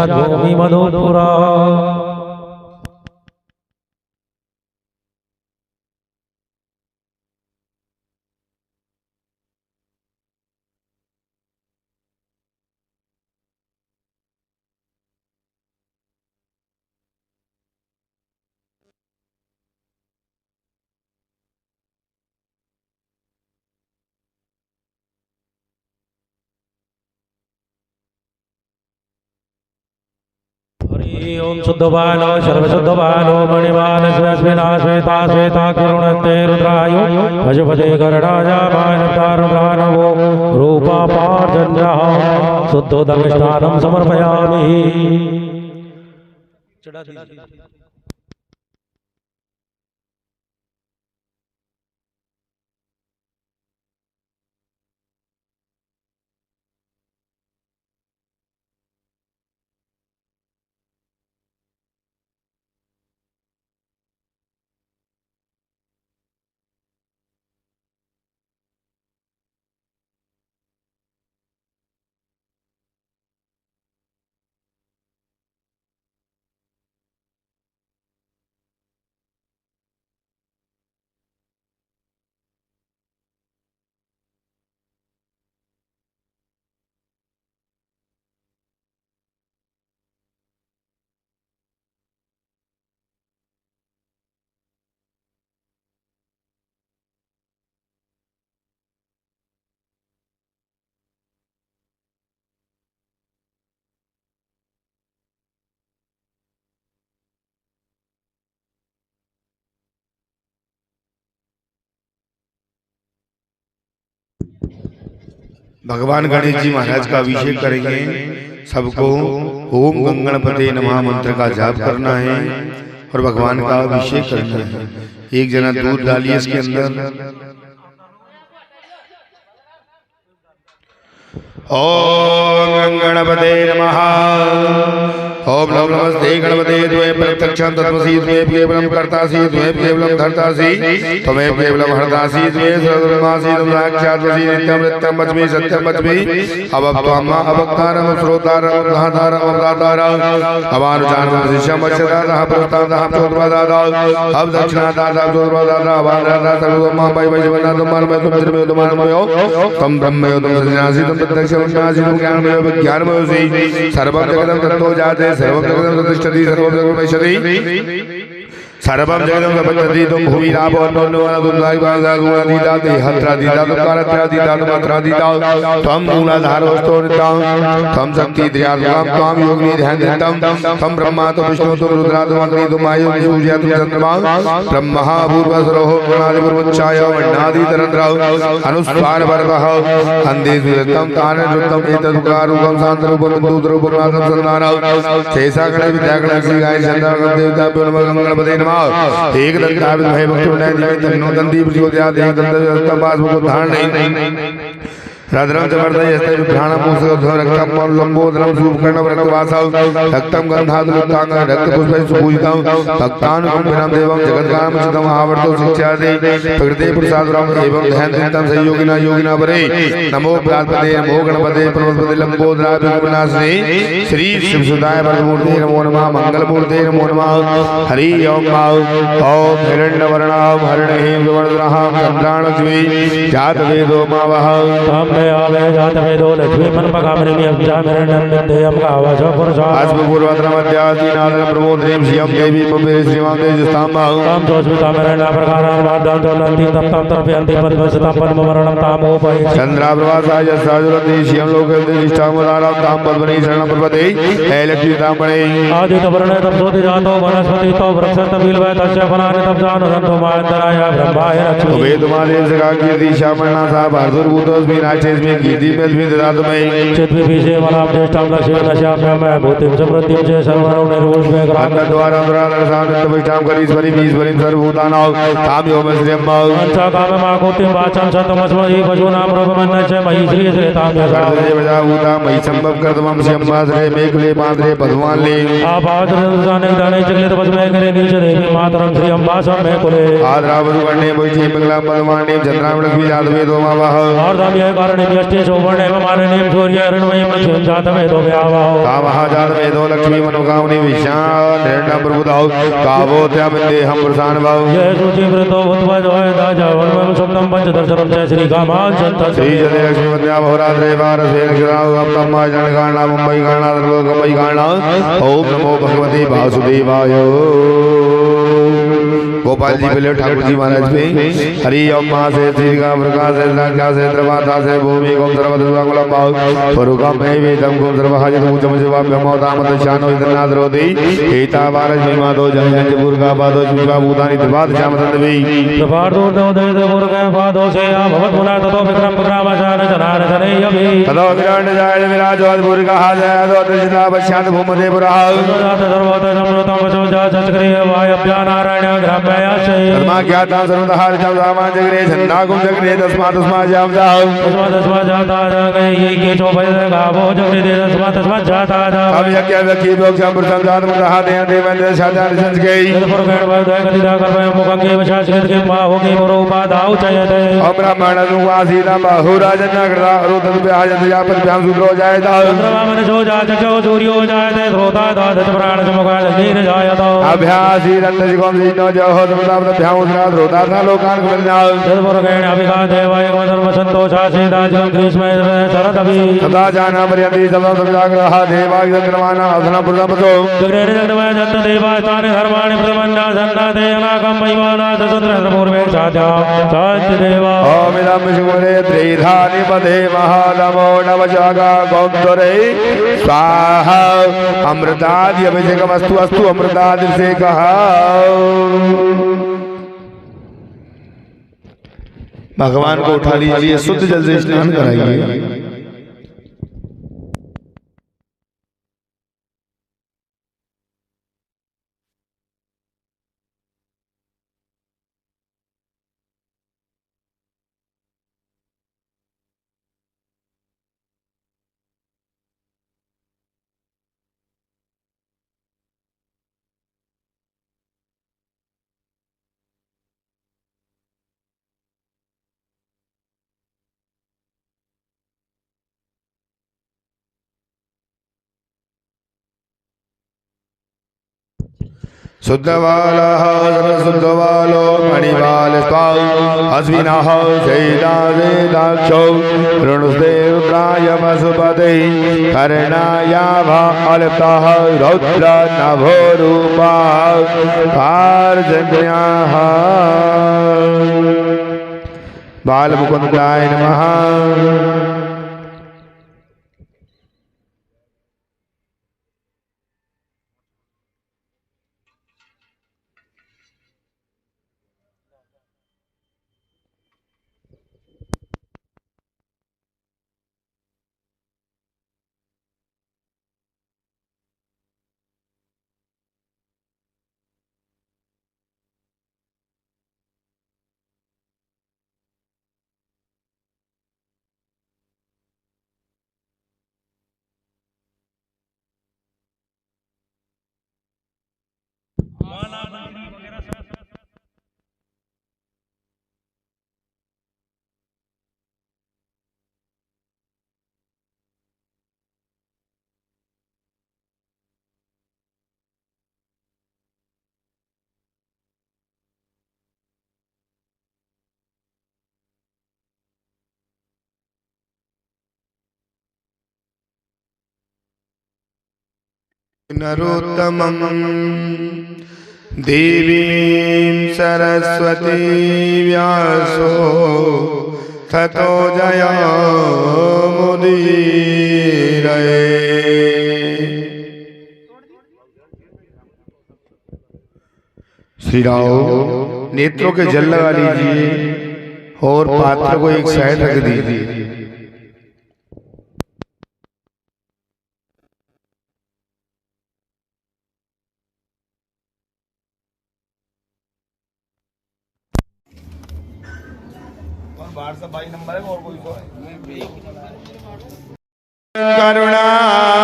भूमि मधुपुरा ओम शुद्धबालो सर्वशुद्धबालो मणिबाल श्वेता श्वेता श्वेता किरणते रुद्रायो भजपते गरुडायामानवो रूपा पार्जन्यः शुद्धोदमिष्टानं समर्पयामि। भगवान गणेश जी महाराज का अभिषेक करेंगे। सबको ओम गंगणपते नमः मंत्र का जाप करना है और भगवान का अभिषेक करना है। एक जना दूध डालिए इसके अंदर। ओम गणपते नमः। ओम नमो नमस्ते गणपते द्वे प्रत्यक्षं तत्त्वसि द्वे केवलं कर्तासि द्वे केवलं धर्तासि त्वमेव केवलं हर्तासि द्वे सर्वमासि त्वं साक्षात्सि नित्यं नित्यं वच्मि सत्यं वच्मि अवक्त्वम् अवक्तारम् श्रोतारम् धातारम् अवदातारम् अवानुजानम् शिष्यं वच्यदातः पुरस्तादः चोद्वादातः अब दक्षिणादातः चोद्वादातः अवादातः सर्वमा वै वैश्वनाथं मानमयो त्वं त्रिमयो मानमयो त्वं ब्रह्मयो त्वं सन्यासि त्वं प्रत्यक्षं ज्ञासी त्वं ज्ञानमयो विज्ञानमयोऽसि सर्वं जगतं तत्तो जाते सर्वं जगतं प्रतिष्ठति सर्वं जगतं पश्यति सर्वं जगतं प्रपद्यते तुम भूमि रापो अन्नोन्नोनतुं दायिवादागुणादीदाते हत्रादीदातुं कारत्रादीदातुं मत्रादीदातुं त्वं मूलाधारोऽस्तो नित्यं त्वं शक्ति त्र्यात्मकं त्वं योगिनी ध्याननित्यं त्वं ब्रह्मा त्वं विष्णु त्वं रुद्रा त्वं अग्नि त्वं वायुः सूर्यः त्वं चन्द्रमा ब्रह्मः भूर्भुवस्सुरः गणादिपूर्वोच्चाय वर्णादितरन्त्रः अनुस्वारपर्वः अन्धेषुतं ताननृत्तं एतदुकारूपं शान्तरूपं बिन्दुरूपं नाथं सन्धानं शेषागणे विद्यागणे श्रीगाय चन्द्रागं देवताभ्यो नमः गणपते नमः। एक दंता विद्महे वक्तुंडाय धीमहि तन्नो दन्ती प्रचोदयात्। एक दंता बाष्पोद्धारणै रद्रं जवर्धयस्ते विभ्राणं मूषकध्वं रक्तं लंबोदरं सूपकर्णं रक्तवासं रक्तं गन्धादुलुक्तांग रक्तपुष्पैः सुपूजितं भक्तानुकम्पिनं देवं जगद्गानमचितं आवर्तो शिक्षादे प्रकृते पुरुषादुरं एवं ध्यानचिन्तं संयोगिना योगिना परे नमो प्रातपदे नमो गणपते प्रमोदपदे लंबोदराय विघ्नाशने श्री शिवसुताय वरदमूर्ते नमो नमः मंगलमूर्ते नमो नमः। हरि ओम ओम हिरण्यवर्णां हरिणीं सुवर्णरहां चन्द्राणज्वी जातवेदो मावः आवे जात वेदो लक्ष्मी मन पगामनि अब्जामरणं गावशो पुरुषा अस्मपूर्वत्रमध्यासीनादं प्रमोद्रीं श्रियं देवी पवे श्रीमां तेजस्ताम्बं तां दोषमितामरण प्रकारान् वादां तोलन्ति तं तं तर्पयन्ति पद्मसतां पद्ममरणं तामोपै चन्द्राप्रभासाय साजुरति श्रियं लोकविष्टामदारां तां पद्मनि शरणं प्रपदे हे लक्ष्मीताम्बणे आदितवर्णे तपसोति जातो वनस्पतितो वृक्षस्य बिल्वे तस्य फलानि तपसानुसन्तो मायन्तराय ब्रह्माय लक्ष्मी वेदमादेव सखा कीर्ति श्यामण्णा सा भारदुर्भूतोऽस्मि शेष में कीर्ति में भी ददातु मयि चित्विषे मलां ज्येष्ठां लक्ष्मीर्नश्याम्य भूतिं समृद्धिं च सर्वं निर्वोष्मे अन्नद्वारा अंतरादर्शां करीश्वरी ईश्वरीं सर्वभूतानां तां यो मे श्रियं अंसा काममाकोटिं वाचां सतमस्महि पशूनां रूपमन्नश्च मयि श्री श्रीतां यसा वजा भूता मयि संभव कर्तमं श्रियम्माश्रे मेखले पान्द्रे पद्माले आपादरसाने दाने चक्लित पद्मे करे नीच देवी मातरं श्रियं वासं मे कुले आद्रावधु वर्णे वैचे मंगलां पद्माणीं चन्द्रां लक्ष्मी जातवे दोमावह आर्धाम्ये कारणीं यष्टे शोभणे मालिनीं सूर्य ऋण्मयीं लक्ष्मीं जातवे दोम्यावह कामः जातवे दो लक्ष्मी मनोकामनी विशाल निर्णय प्रभुदाौ कावोत्यामन्दे हम प्रसान् भाव ये सूचि वृतो उत्वजोय दाजा वन्मं सप्तम पंचदर्शनं च श्री कामांचन्त श्री जय लक्ष्मी वन्द्या भवरात्रे वारसे नक्षराव अप्तम्मा जनगाणा मुंबई गाणा लोकमयी गाणा ओम नमो भगवते वासुदेवाय गोपाल जी बोले ठाकुर जी महाराज पे हरि ओम मां से श्री का प्रकाश से राजा से द्रवाता से भूमि को सर्वदुर्गम भाव स्वरूपा में वेदम को सर्वहाजित उच्चम शिवा ब्रह्मोदामत शानो इदनाद रोदि हेता वारज महिमा दो जय जय दुर्गा पादो जुगा भूतानि त्रिपाद श्याम तंदवी प्रभार दूर दो दे दुर्गा पादो से आ भवत मुना ततो विक्रम विक्रमाचार जनार जनयभि ततो विराट जाय विराजो दुर्गा हाजय दो तृष्णा पश्चात भूमदे पुरा सर्वत समृतम वचो जा चक्रे वायभ्या नारायण ग्राम्य तस्मा ज्ञाता सर्वतहार जब रामा जगरे झंडाकुम जगरे तस्मा जाम जाओ तस्मा जाता जगरे ये के चो भय गावो जगरे दे तस्मा जाता जा अब यज्ञ व्यक्ति लोग संप्रतम जात मुदहा दे देवेंद्र साधार संस गई तदपुर गण भय कलिदा कर मुखं के वशास के बाहो के मरोपा दाउ चयते ओम ब्राह्मण अनुवासीना बाहु राजन कृता रुद्र व्याजत जापत भ्याम सूत्रो जायता चंद्रमा मन जो जा चक्षो सूर्यो जायते श्रोता दादच प्राण समुखा नीर जायतो अभ्यासी रत्न कौन सी नो जो तमदाव भ्याम उद्रा रोता था लोकान कल्याण तदपुर गण अभिगा देवाय सर्व संतोषा से दाजं ग्रीष्म शरद अभि सदा जाना पर्यंति सदा समजाग्रह देवाय चंद्रमाना अधना पुरमतो जगरे जगदमय जत देवास्तानि धर्माणि प्रमन्ना सन्ना देनाकं महिमाना ससुत्र पूर्वे साध्या सत्य देवा ओम इदं शिवरे त्रिधानि पदे महानमो नवजागा गौतरे स्वाहा अमृतादि अभिषेकमस्तु अस्तु अमृतादि से कहा भगवान को उठा लीजिए शुद्ध जल से स्नान कराइए शुद्धवालः शुद्धवालो मणिवाल स्वाउ अश्विनः शैलाक्षौ ऋणुस्ते रुद्राय वसुपते कर्णायाभालतः रौद्र नभो रूपा पार्जन्याः बालमुकुन्दाय नमः नरोत्तमं देवीं सरस्वती व्यासो ततो जयमुदीरये। श्री राम नेत्रों के जल लगा लीजिए और पात्र को एक साइड रख दीजिए। 422 नंबर है और कोई तो है। करुणावतारा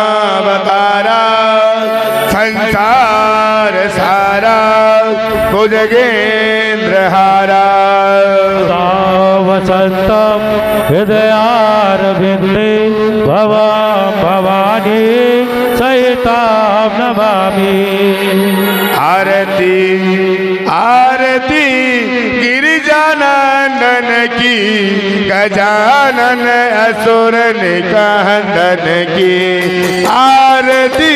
संसार सारा भुजगेंद्रहारा वसंतम हृदयारविंदे भवानी सहितां नमामि। आरती आरती गिरिजानंदन की गजानन असुर निकंदन की आरती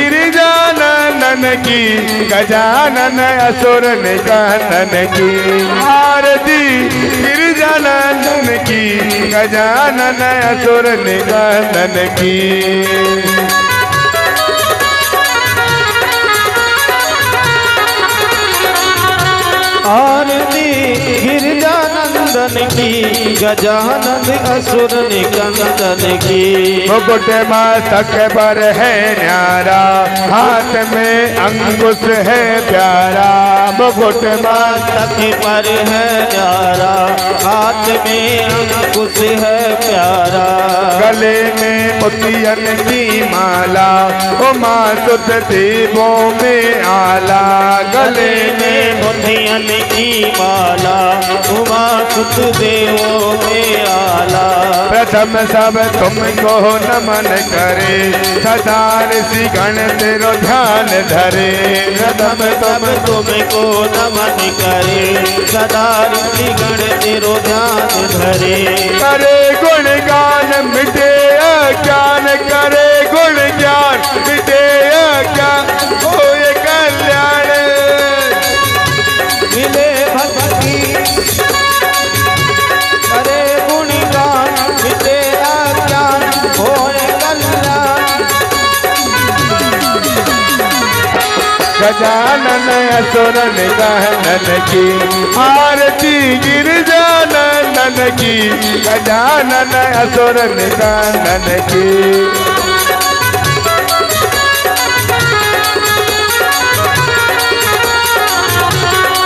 गिरिजानंदन की गजानन असुर निकंदन की आरती गिरिजानंदन की गजानन असुर निकंदन की आरती गिरिजानंदन की गजानन असुर निकंदन की। मुकुट मस्तक पर है न्यारा हाथ में अंकुश है प्यारा मुकुट मस्तक पर है न्यारा हाथ में अंकुश है प्यारा। गले में मोतियन की माला उमा सुत देवों में आला गले में मोतियन की माला उमा सुत देवों में आला। प्रथम सब तुमको नमन करे सदा ऋषि गण तेरो ध्यान धरे प्रथम सब तुमको नमन करे सदा ऋषि गण तेरो ध्यान धरे। करे गुण गान मिटे अज्ञान करे गुण ज्ञान मिटे अज्ञान होए कल्याण मिले भक्ति करे गुण गान मिटे अज्ञान होए कल्याण। गजानन असुर निकंदन की आरती गिरिजानंदन की गजानन असुर निकंदन की।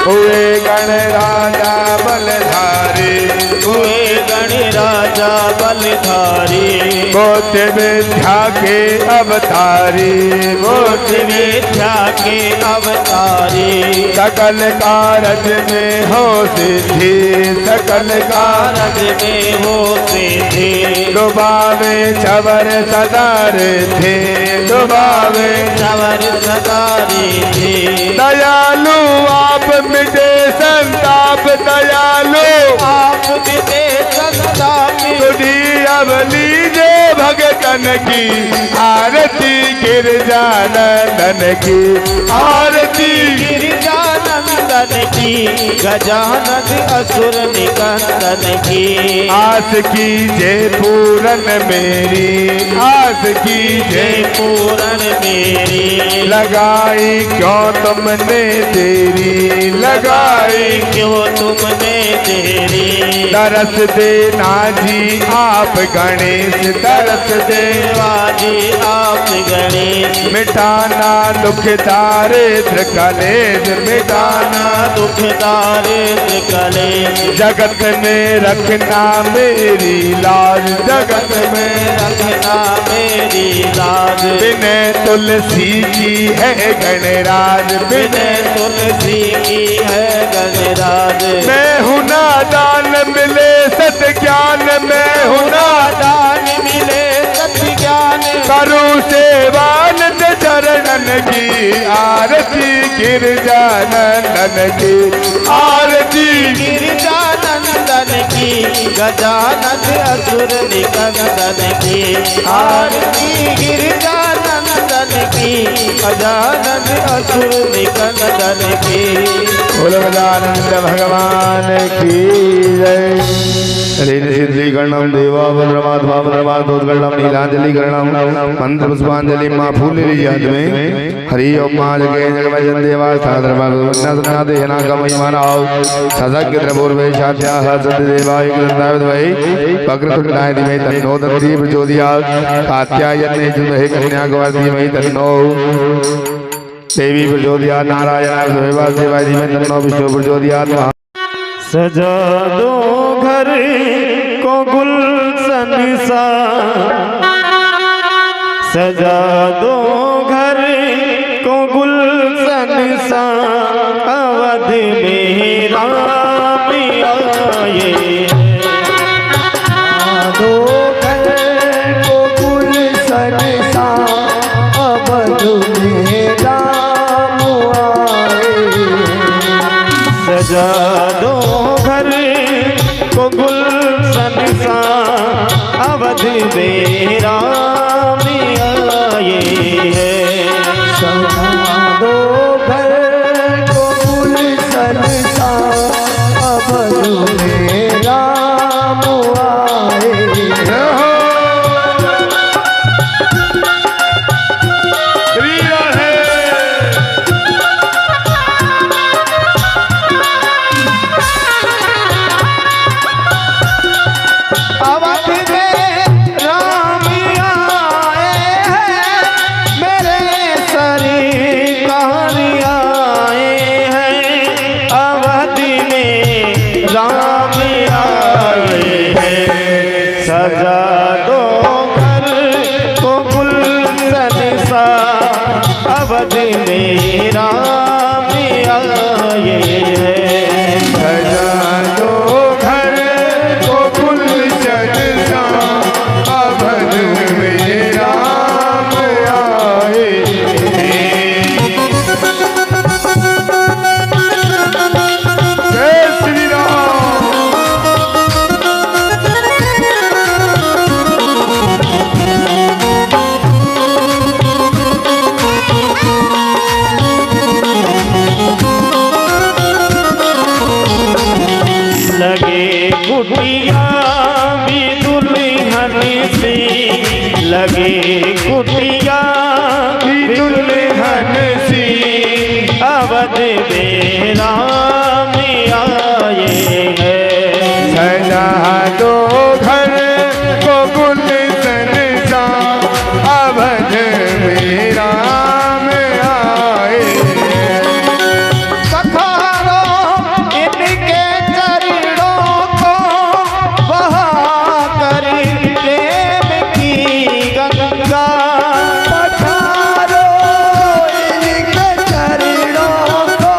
हुए गण राजा बलधारी हुए गण राजा बलधारी बोध विद्या के अवतारी बोध विद्या के अवतारी। सकल कारज में हो सिद्धि सकल कारज में हो सिद्धि। डुबावे चवर सदारे थे डुबावे चवर सदारे थे। दयालु आप मिटे संताप दयालु आप मिटे संताप तुझी अवली जे भगतन की आरती गिरिजानंदन की आरती गिरिजानंदन की गजानन असुर निकंदन की। आस की जय पूरन मेरी आस की जय पूरन मेरी। लगाई क्यों तुमने देरी लगाई क्यों तुमने देरी। तरस देना जी आप गणेश तरस देवाजी आप गणेश। मिटाना दुख दारिद्र कलेश मिटाना दुख दारिद्र कलेश। जगत में रखना मेरी लाज जगत में रखना मेरी लाज। बिने तुलसी की है गणराज बिने तुलसी की है गणराज। मैं हूँ नादान मिले सत ज्ञान मैं हूँ दान मिले सत्य ज्ञान। करूँ सेवानंद चरणन की आरती गिरिजानंदन की आरती गिरिजानंदन की गजानन असुर निकंदन की। आरती गिरिजानंदन निकंदन की, गजानन असुर निकंदन की। बोलो गजानंद भगवान की जय। सिद्धि गणम देवा भद्रमात्मा भद्रमात्मोद्गणम नीलांजलि गणम मंत्र पुष्पांजलि माँ फूल याद में हरि ओम माँ जगे जगमजन देवा साधर्मा देना कमयमानाव सदग्य द्रपूर्वे शाद्याः सत्यदेवाय ग्रंथाविद्वै वक्रतुंडाय धीमहि तन्नो दन्ति प्रचोदयात् कात्यायने जुमहे कन्याकुमारी धीमहि तन्नो देवी प्रचोदयात् नारायणाय वासुदेवाय धीमहि तन्नो विष्णु प्रचोदयात्। सजा दो घर को गुलशन सा, सजा दो घर को गुलशन सा, अवध में राम आए। दो घर को गुलशन सा, अवध में राम आए। सजा दो घर को गुलशन सा, अवध में राम आए हैं। सजा दो घर को गुलशन सा, अवध में राम आए। अवध में राम आए हैं, मेरे सरकार आए हैं। अवध में राम आए हैं। सजा दो घर को गुलशन सा, अवध में राम आए हैं। सजा दो घर को गुलशन सा, अवध में राम आए हैं। जय श्री राम। लगे कुटिया भी दुल्हन सी, लगे कुटिया भी दुल्हन सी, अवध में राम आए हैं। सजा दो घर को गुलशन सा, अवध में राम आए हैं। पखारो इनके चरणों को, बहा कर प्रेम की गंगा। पधारो इनके चरणों को,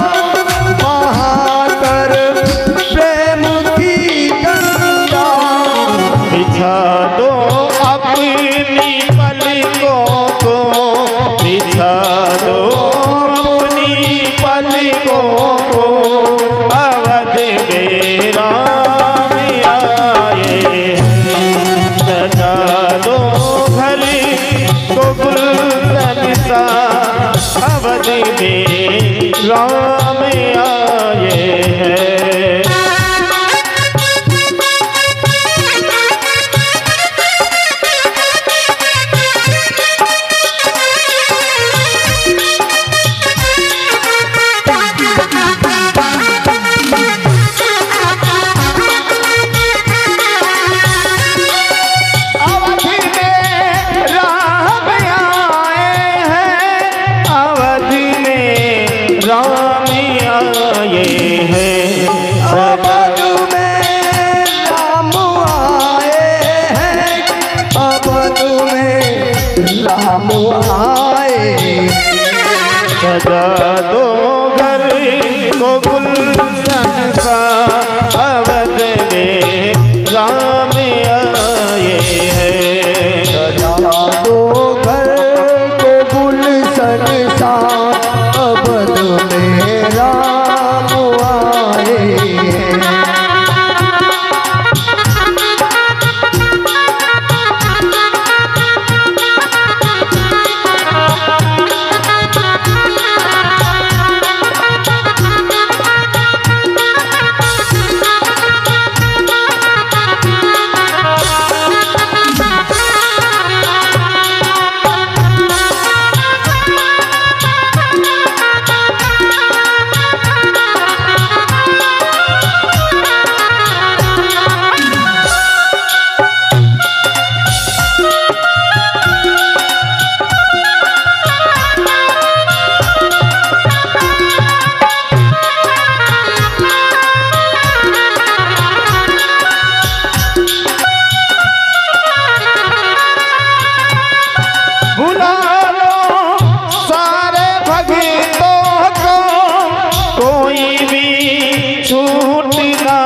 छूट ना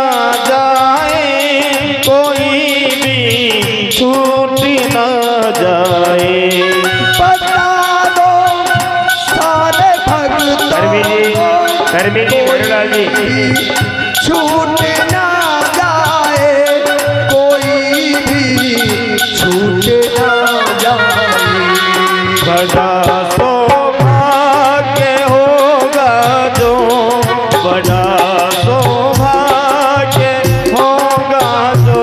जाए, कोई भी छूट ना जाए। बता दो सारे भक्तों छूट ना जाए, कोई भी छूट ना जाए। बड़ा सौभाग्य होगा जो, बड़ा सौभाग्य होगा जो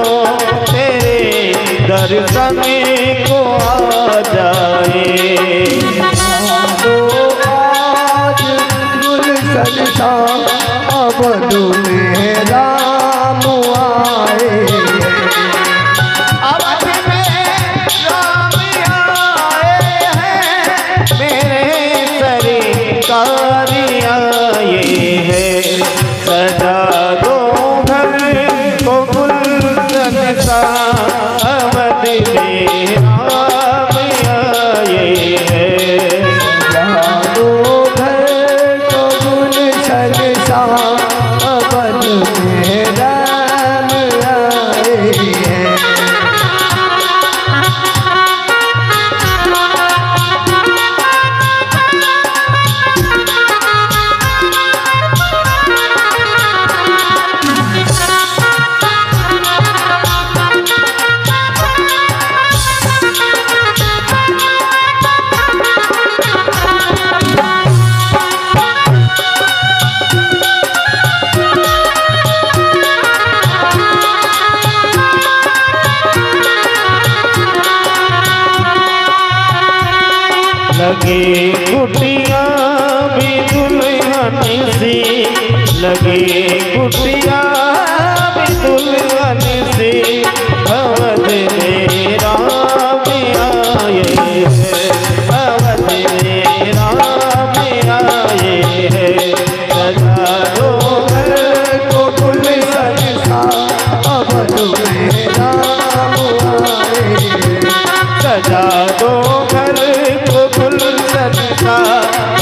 तेरे दर्शन को आ जाए। तो आज गुलशन अवध में राम आए। अवध में राम आए हैं, मेरे सरकार आए हैं। सजा दो घर को गुलशन सा, अवध में राम आए हैं। दो घर को गुलशन सा, अवध में राम आए हैं। लगे कुटिया भी दुल्हन सी, लगे कुटिया भी दुल्हन सी, अवध में राम आए हैं, अवध में राम आए हैं। सजा दो घर को गुलशन सा, अवध में राम आए हैं। सजा दो घर को गुलशन सा,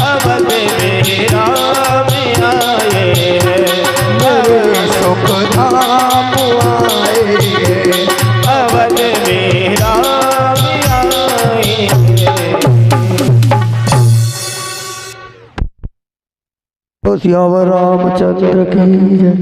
अवध में राम आए हैं। मेरे सुख धाम आए हैं। अवध में राम आए हैं। तो सियावर रामचंद्र की जय।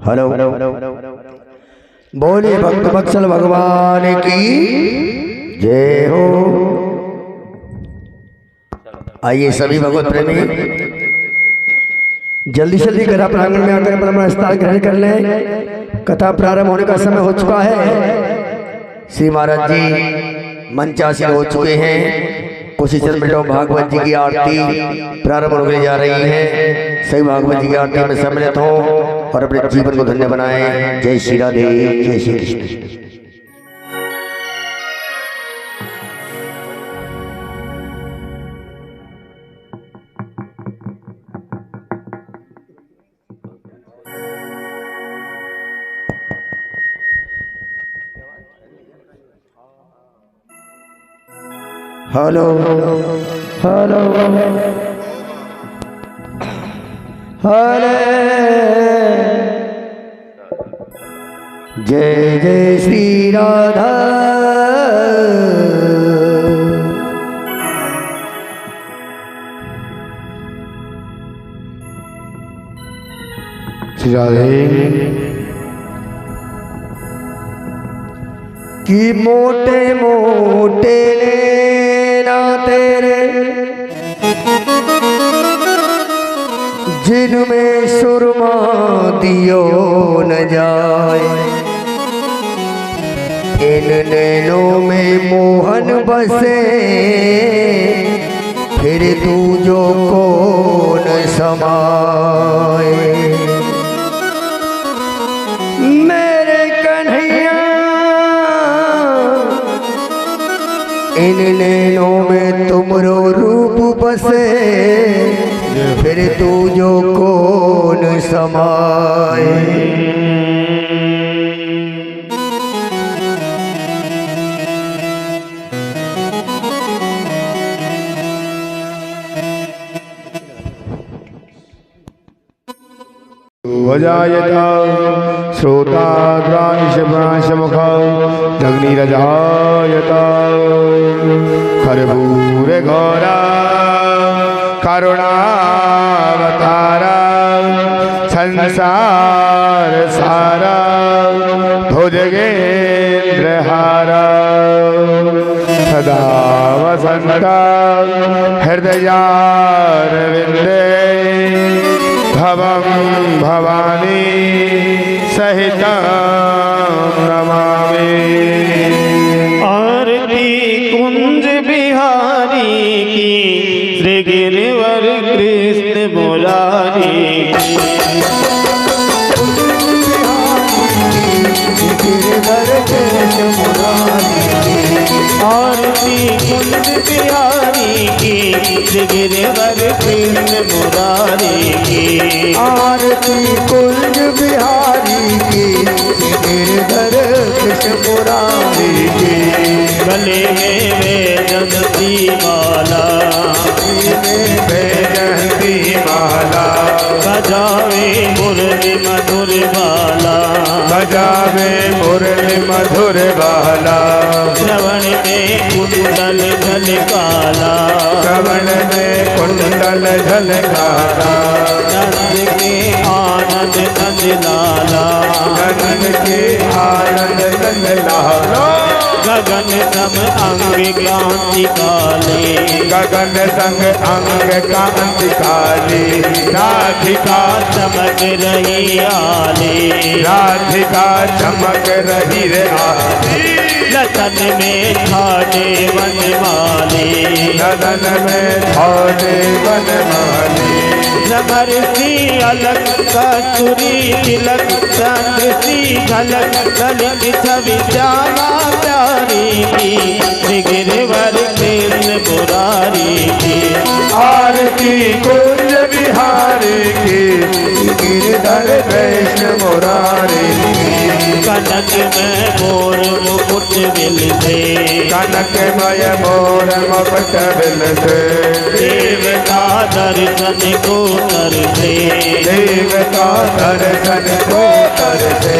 हेलो, बोले भक्त वत्सल भगवान की जय हो। आइए सभी भगवत प्रेमी जल्दी जल्दी कथा प्रांगण में आकर अपना स्थान ग्रहण कर लें। कथा प्रारंभ होने का समय हो चुका है। श्री महाराज जी मंचासीन हो चुके हैं। कुछ ही चंद मिनटों भागवत जी की आरती प्रारंभ होने जा रही है। सही भागवत जी की आरती में सम्मिलित हो और अपने जीवन को धन्य बनाएं। जय श्री राधे, जय श्री कृष्ण। हेलो हेलो हरे जय जय श्री राधा। श्री राधे कि मोटे मोटे लेना तेरे जिनमें सुरमा दियो न जाए। इन नैनों में मोहन बसे फिर तू जो कौन समाए। मेरे कन्हैया इन नैनों में तुमरो रूप बसे, फिर तू जो कौन समाए। वजायता श्रोताद्रांशमुखा जग्निरजायता कर्पूर घोरा करुणावतारा संसार सारा भुजगेंद्रहारा सदा वसंता हृदयारविंदे भवं भवानी सहितं नमामि। आरती कुंज बिहारी की, श्री गिरिवर कृष्ण मुरारी की। आरती कुंज बिहारी की, श्री गिरिवर कृष्ण मुरारी की। आरती कुंज बिहारी की, गिरधर कृष्ण मुरारी की। गले में वैजयंती माला, वैजयंती माला बजावे मुरली मधुर बाला, बजावे मुरली मधुर बाला। श्रवण में कुंडल झलकाला, श्रवण में कुंडल झलकाला। नंद के आनंद नंद लाला, नंद के आनंद नंद लाला। गगन सम अंग कांति काले, गगन संग अंग कांति काली। राधिका चमक रही आले, राधिका चमक रही रे आली। लतन में ठाणे वनमाले, ललन में ठाणे वनमाली। जबरसी अलग कस्तूरी तिलक, चंद्र सी झलक ललित छवि श्यामा प्यारी की। श्री गिरिवर कृष्ण मुरारी की। आरती कुंज बिहारी की, गिरधर कृष्ण मुरारी की। कनक में मोर मुकुट बिलसे, कनकमय मोर मुकुट बिलसे। देवता दर्शन को तरसे, देवता दर्शन को तरसे।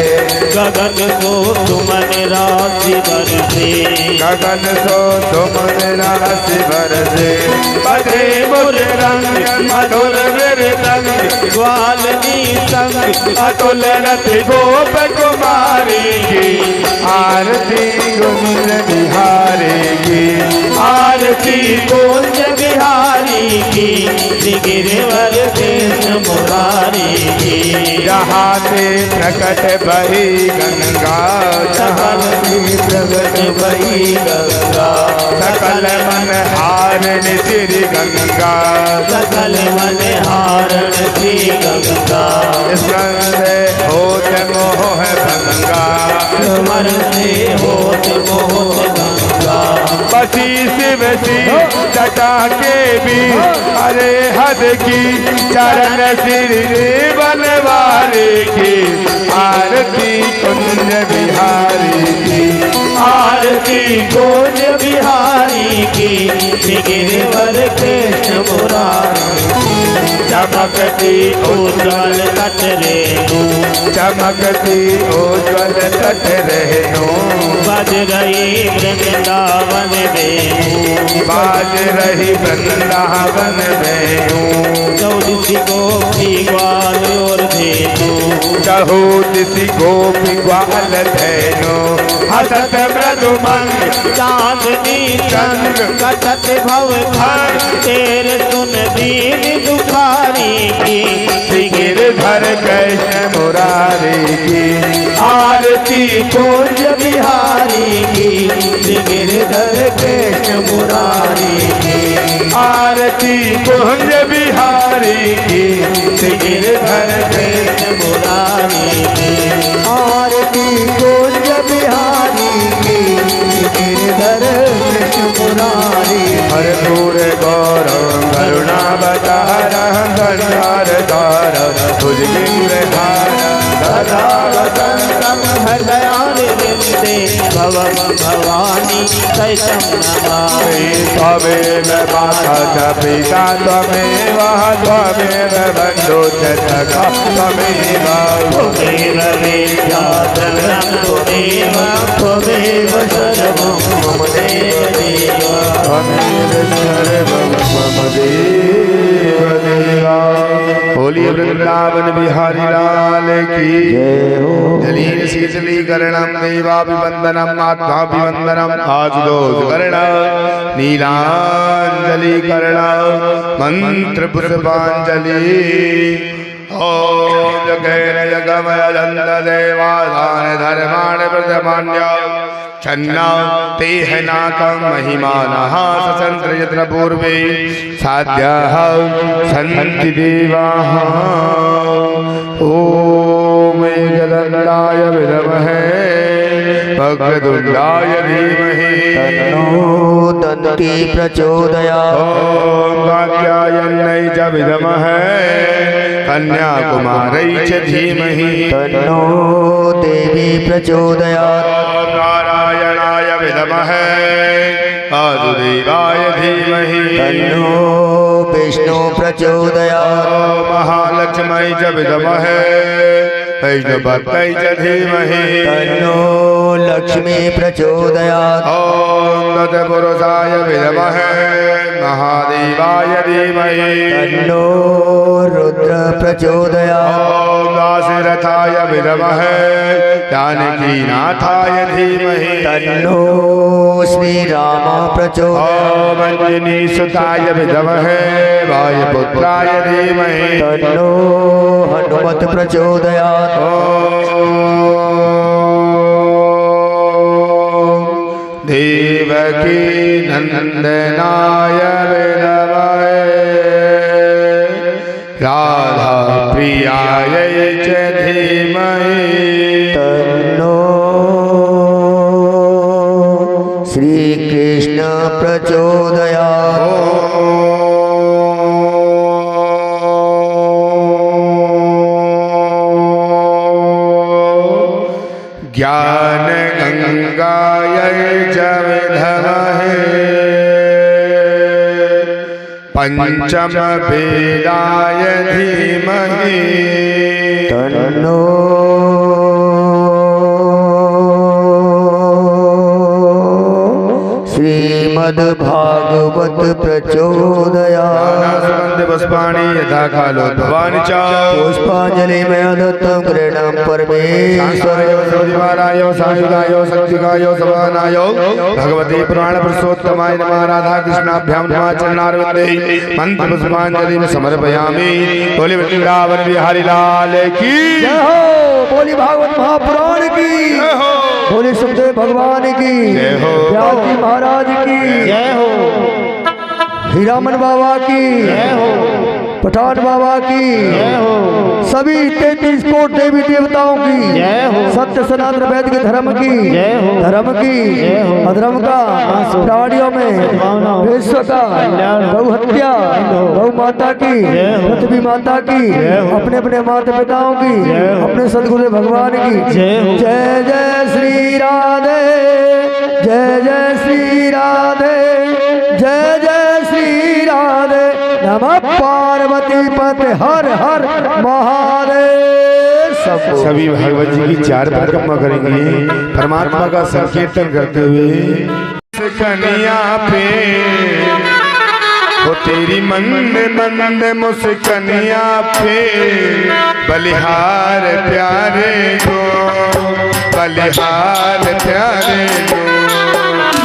गगन को सुमन राशि बरसे, गगन सो सुमन राशि बरसे। बधे मुर रंग मधुर मृदंग, ग्वालनी संग अतुल रति गोप कुमारी की। आरती कुंज बिहारी की, आरती कुंज बिहारी की। श्री गिरिवर कृष्ण मुरारी की। जहाँ से प्रकट बही गंगा, सकल प्रगट वही गंगा, सकल मन हारण श्री गंगा। सकल मन हारण श्री गंगा। स्मरण से होत मोह भंगा, स्मर से होत मोह गंगा। बसी शिव सी जटा के भी, अरे हद की चरण श्री बनवारी की। आरती कुंज बिहारी की, आरती कुंज बिहारी की। श्री गिरिवर कृष्ण मुरारी की। चमकती उज्ज्वल तट रेणु, चमकती उज्ज्वल तट रेणु। बज रही वृंदावन वेणु, बाज रही वृंदावन वेणु। चौदसी गोपी ग्वाल और धेनु, चहुदिसी गोपी ग्वाल धेनु। हसत मृदुमंग चांदनी चंद कटत भव भर, तेरे सुन दीन दुखारी की। श्री गिरधर कृष्ण मुरारी की। आरती कुंज बिहारी की। श्री गिरधर कृष्ण मुरारी की। आरती कुंज बिहारी की। श्री गिरधर कृष्ण मुरारी की। आरती कुंज बिहारी की, गिरधर कृष्ण मुरारी। भवं भवानी कैतं नमामि त्वमेव माता च पिता त्वमेव त्वमेव बन्धु च सखा त्वमेव त्वमेव विद्या द्रविणं त्वमेव त्वमेव सर्वं मम देवदेव त्वमेव सर्वं मम देवदेवा। बोलिए वृंदावन बिहारी लाल की जलील शीतलीकरणं देवाभिवंदनम् आत्माभिवंदनम् आजुदोषकरण नीलांजलिकरण मंत्र पुष्पांजलि। ओम जगैन जगमय जन्त देवादान धर्माण प्रथमान्य छन्ना ते है नाकं महिमानः ससंत्र यत्र पूर्वे साध्याः सन्ति देवाः। ओम एकदन्ताय विद्महे वक्रतुण्डाय धीमहि तन्नो दन्ती प्रचोदयात्। ओम कात्यायन्यै च विद्महे कन्याकुमारै च धीमहि तन्नो देवी प्रचोदयात्। नारायणाय विद्महे वासुदेवाय धीमहि तन्नो विष्णु प्रचोदयात्। महालक्ष्मै च विद्महे वैष्णवत्यै च धीमहि तन्नो लक्ष्मी प्रचोदयात्। ॐ तत्पुरुषाय विद्महे महादेवाय धीमहि तन्नो रुद्र प्रचोदयात्। ॐ दाशरथाय विद्महे जानकीनाथाय धीमहि तन्नो श्रीराम प्रचोदयात्। ॐ अंजनीसुताय विद्महे वायुपुत्राय धीमहि तन्नो हनुमत प्रचोदयात्। ॐ देवकी नंदनाय विद्महे राधा प्रियाय च धीमहि तन्नो श्री कृष्ण प्रचोदयात्। ज्ञान गंगाय च विद्महे पंचम वेदाय धीमहि तन्नो श्रीमद्भागवत प्रचोदयात्। पुष्पाणि यथा कालोद्भवानि च पुष्पांजलि में दत्तं गृह्णामि परमेश्वराय शिवाय सायुधाय शक्तिकाय सवानाय भगवती पुराण पुरुषोत्तमाय नमः। राधा कृष्णाभ्यां नमः। चरणारविंदे मंत्र पुष्पांजलि समर्पयामि। बोले वृंदावन बिहारी लाल की जय हो। बोली भागवत महापुराण की जय हो। बोली सुखदेव भगवान की जय हो। व्यास जी महाराज की जय हो हीरामन बाबा की जय हो पठान बाबा की जय हो सभी 33 कोटि देवी देवताओं की जय हो सत्य सनातन वैद के धर्म की जय हो धर्म की जय हो अधर्म का प्राणियों में विश्व का गौ हत्या गौ माता की पृथ्वी माता की अपने अपने माता पिताओं की अपने सदगुरु भगवान की जय हो। जय जय श्री राधे जय जय श्री राधे जय जय श्री राधे नमः पार्वती पते हर हर महादेव। सभी भगवत जी की 4 परिक्रमा करेंगे परमात्मा का संकीर्तन करते हुए। कन्या पे वो तेरी मंद मंद मुस्कनिया पे बलिहार प्यारे दो बलिहार प्यारे दो।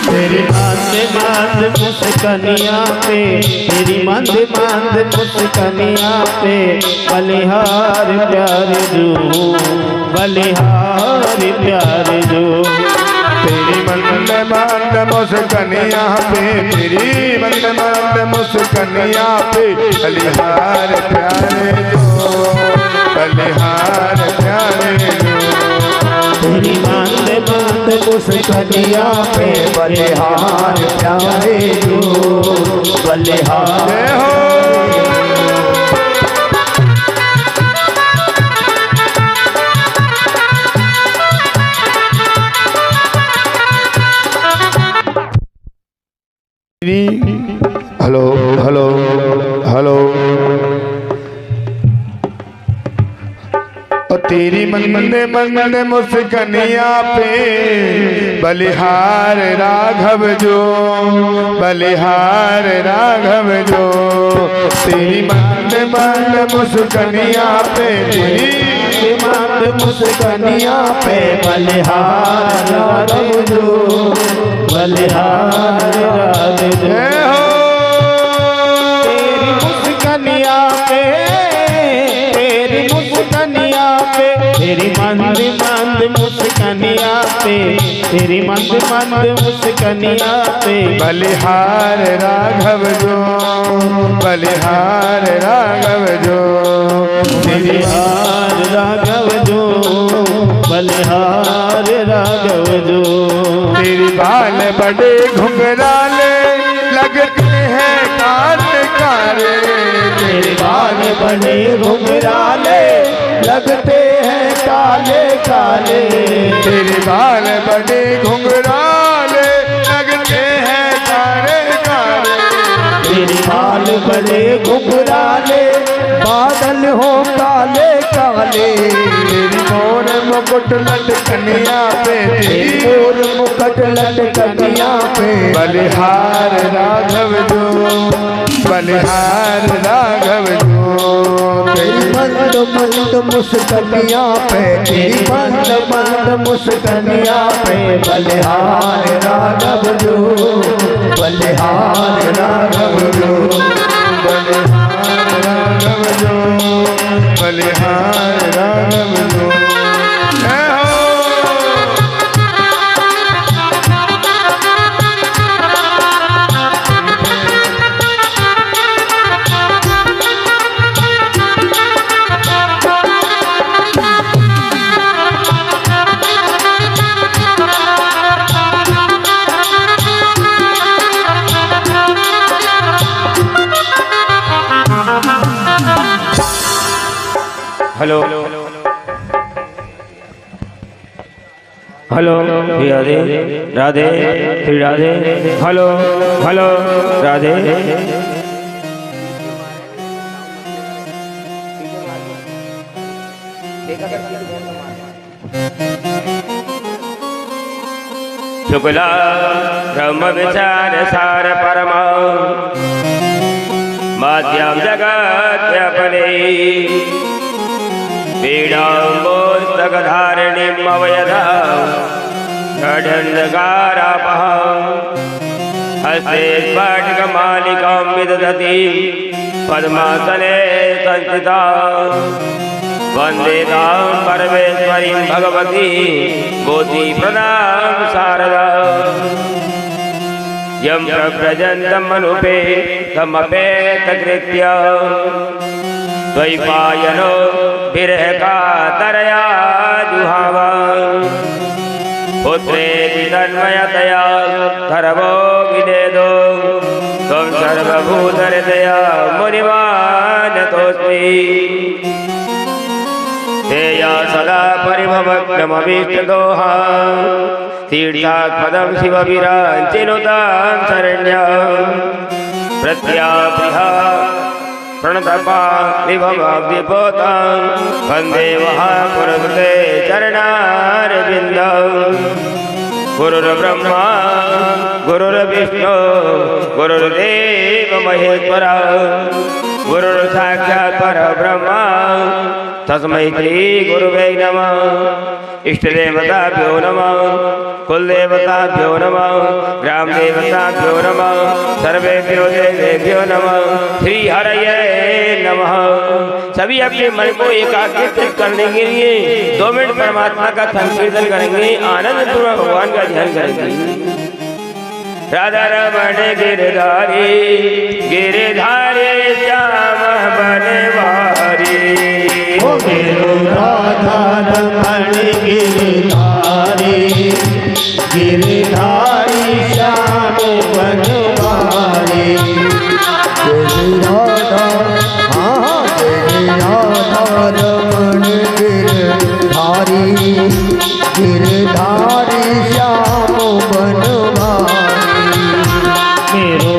तेरी मंद मंद मुस्कनिया पे तेरी मंद मंद मुस्कनिया पे बलिहार प्यारे जो बलिहार प्यारे जो। तेरी मंद मंद मुस्कनिया पे तेरी मंद मंद मुस्कनिया पे बलिहार प्यारे दो बलिहार प्यारे दो। तेरी मंद मंद मुस्कनिया पे बलिहार प्यारे जो बलिहार जय हो। हेलो हेलो हेलो और तेरी मंदे मंदे मुस्कनिया पे बलिहार राघव जो, बलिहार राघव जो, तेरी मंदे मंदे मुस्कनिया पे, तेरी मंदे मुस्कनिया पे बलिहार राघव जो, बलिहार राघव जो। तेरी मुस्कनिया पे, तेरी मुस्कनिया पे, तेरी मंद मंद मुस्कनिया पे, तेरी मंद मंद मुस्कनिया पे बलिहार राघव जो, बलिहार राघव जो, बलिहार राघव जो, बलिहार राघव जो। तेरी बाल बड़े घुंघराले लगते हैं काले काले, तेरे बाल बड़े घुंघराले लगते हैं काले काले, तेरे बाल बड़े घुंघराले लगते हैं काले काले, तेरे बाल बड़े घुंघराले बादल हो काले काले, तेरी मोर मुकुट लटकनिया पे, तेरी मोर मुकुट लटकनिया पे बलिहार राघव जो, बलिहार राघव जो। तेरी मंद मंद मुस्कनिया पे, तेरी मंद मंद मुस्कनिया पे बलिहार राघव जो, बलिहार राघव जो, बलिहार राघव जो, बलिहार राघव जो। Hello hello Radhe Radhe Shri Radhe, hello hello Radhe. Shukla ब्रह्म विचार सार परम माध्यम जगत अपने पीडाम्बोस्तकधारिणीम् अवयधा षडन्धकारापः हस्ते स्फटिकमालिकां विदधति पद्मासने संस्थिता वन्दे तां परमेश्वरीं भगवती बुद्धिप्रदां शारदा यं प्रव्रजन्तमनुपेतमपेतकृत्य द्वैपायनो विरह कातरया जुहावा पुत्रेति तन्मयतया सर्वो विनेदो त्वं सर्वभूतहृदया मुनिमानतोऽस्मि तेया सदा परिभवग्नमभीष्टदोहा तीर्थात्पदं शिवविराञ्चिनुतां शरण्यं प्रत्यापिहा प्रणतपा विभवाब्धिपोतां वन्दे महापुरुषते चरणारविन्दं गुरुर्ब्रह्मा गुरुर्विष्णु गुरुर्देव महेश्वरा गुरुर्साक्षात् परब्रह्मा तस्मै श्री गुरुवे नमः। इष्टदेवताभ्यो नमः, कुलदेवताभ्यो नमः, ग्रामदेवताभ्यो नमः, सर्वेभ्यो देवेभ्यो नमः, श्री हरये नमः। सभी अपने मन को एकाग्रित करने के लिए 2 मिनट परमात्मा का संकीर्तन करेंगे, आनंद पूर्वक भगवान का ध्यान करेंगे। राधा रमण गिरधारी गिरधारी श्याम बनवारी, राधा रमण गिरधारी गिरधारी श्याम बनवारी, राधा रमण गिरधारी गिरधारी श्याम बनवारी, मेरो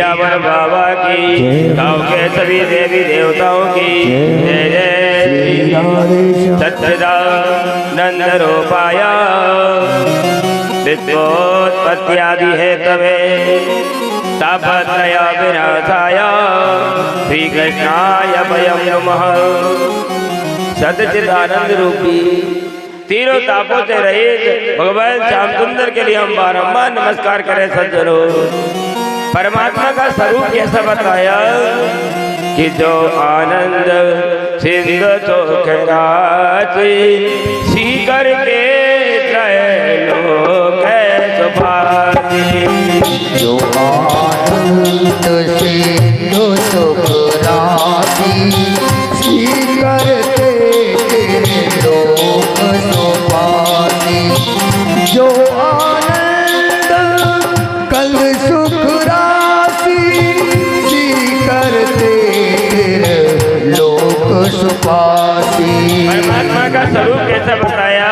सियावर बाबा की, गाँव के सभी देवी देवताओं की जय जय। सच्चिदानंद रूपाय विश्वोत्पत्ति आदि है तवे तापत्रय विनाशाय श्री कृष्णाय वयं नमः। सच्चिदानंद रूपी तीनों तापों से रहित भगवान श्याम सुंदर के लिए हम बारंबार नमस्कार करें सज्जनों। परमात्मा का स्वरूप कैसा बताया कि जो आनंद सिंधु सुख राशि सीकर के त्रैलोक सुभाषी। जो आनंद सिंधु सुख राशि सीकर के लोक सुभाषी। जो आनंद कल सुख राशि सीकर लोक सुभाषी। परमात्मा का स्वरूप कैसा बताया,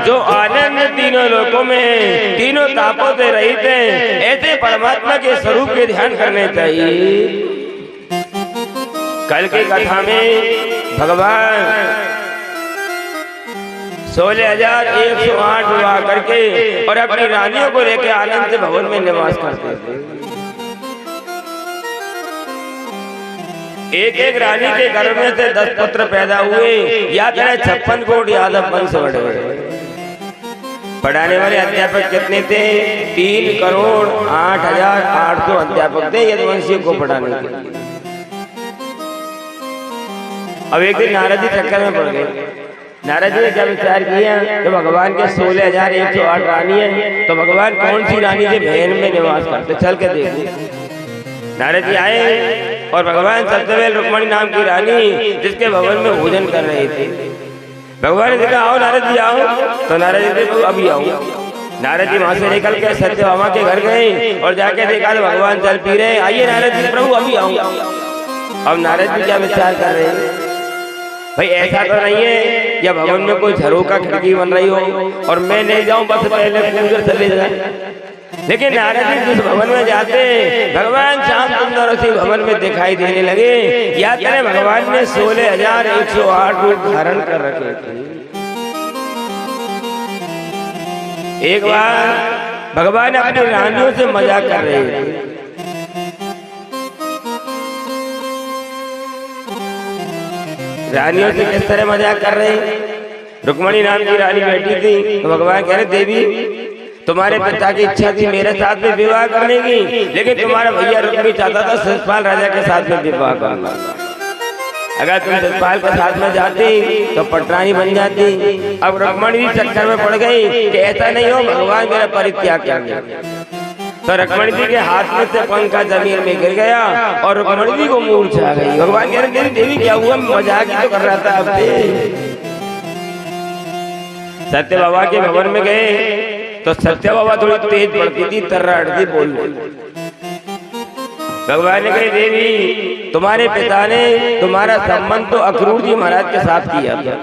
जो आनंद तीनों लोकों में तीनों तापों से रहित है, ऐसे परमात्मा के स्वरूप के ध्यान करने चाहिए। कल की कथा में भगवान 16,108 विवाह करके और अपनी रानियों को लेकर आनंद से भवन में निवास करते थे। एक एक रानी के गर्भ में से 10 पुत्र पैदा हुए, या करें 56 कोटि यादव वंश बढ़े। पढ़ाने वाले अध्यापक कितने थे? 3,08,800 अध्यापक थे यदुवंशियों को पढ़ाने के लिए। अब एक दिन नारद जी चक्कर में पड़ गए। नारद जी ने जब विचार किया तो भगवान के 16,108 रानी है, तो भगवान कौन सी रानी के भवन में निवास करते, चल के देखो। नारद जी आए और भगवान सत्यवेल रुक्मणी नाम की रानी जिसके भवन में भोजन कर रहे थे। भगवान ने देखा आओ नारद जी आओ, तो नारद जी ने अभी आओ। नारद जी वहां से निकल के सत्यभामा के घर गए और जाके देखा तो भगवान जल पी रहे। आइए नारद जी, प्रभु अभी आओ। अब नारद जी क्या विचार कर रहे हैं, भाई ऐसा तो नहीं है या भवन में कोई झरोका खिड़की बन रही हो और मैं नहीं जाऊं बस पहले पूजन चले जाए। लेकिन नारद जी जिस भवन में जाते भगवान श्याम सुंदर उसी भवन में दिखाई देने लगे। याद करें भगवान ने 16,108 रूप धारण कर रखे थे। एक बार भगवान अपनी रानियों से मजाक कर रहे थे। रानियों से किस तरह मजाक कर रहे हैं? रुक्मणी नाम की रानी बैठी थी तो भगवान कह रहे देवी तुम्हारे पिता की इच्छा थी मेरे साथ में विवाह करने की, लेकिन तुम्हारा भैया रुक्मी चाहता था शिशुपाल राजा के साथ में विवाह करना। अगर तुम शिशुपाल के साथ में जाती तो पटरानी बन जाती। अब रुक्मणी भी चक्कर में पड़ गई कि ऐसा नहीं हो, भगवान मेरा परित्याग कर दिया। तो रुक्मणी जी के हाथ में से पंखा जमीन में गिर गया और रुक्मणी जी को मूर्छा आ गई। भगवान कह रहे देवी क्या हुआ, मजाक ही तो कर रहा था आपसे। सत्य बाबा के भवन में गए तो सत्य बाबा थोड़ी तेज पड़ती थी, तर्राटती बोलने। भगवान ने कहा देवी तुम्हारे पिता ने तुम्हारा संबंध तो अक्रूर जी महाराज के साथ किया था,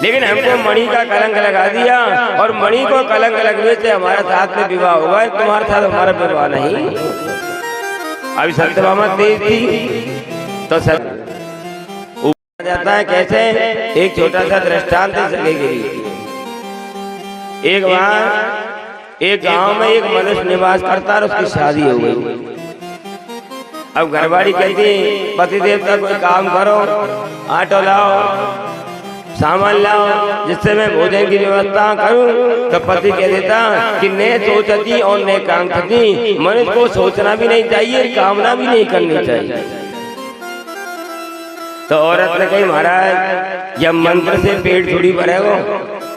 लेकिन हमको मणि का कलंक लगा दिया और मणि को कलंक लगने से हमारे साथ में विवाह होगा, तुम्हारे साथ हमारा विवाह नहीं। अभी सत्यभामा तेज थी तो ऊपर जाता है कैसे, एक छोटा सा दृष्टांत चलेगी। एक बार एक गांव में एक मनुष्य निवास करता और उसकी शादी हो गई। अब घरवाड़ी कहती पति देवता कोई काम करो, आटो लाओ, सामान लाओ जिससे मैं भोजन की व्यवस्था करूं। तो पति कह देता कि ने सोचती और ने काम करती। मनुष्य को सोचना भी नहीं चाहिए, कामना भी नहीं करनी चाहिए। तो औरत ने कही महाराज जब मंत्र से पेट थोड़ी भरेगा,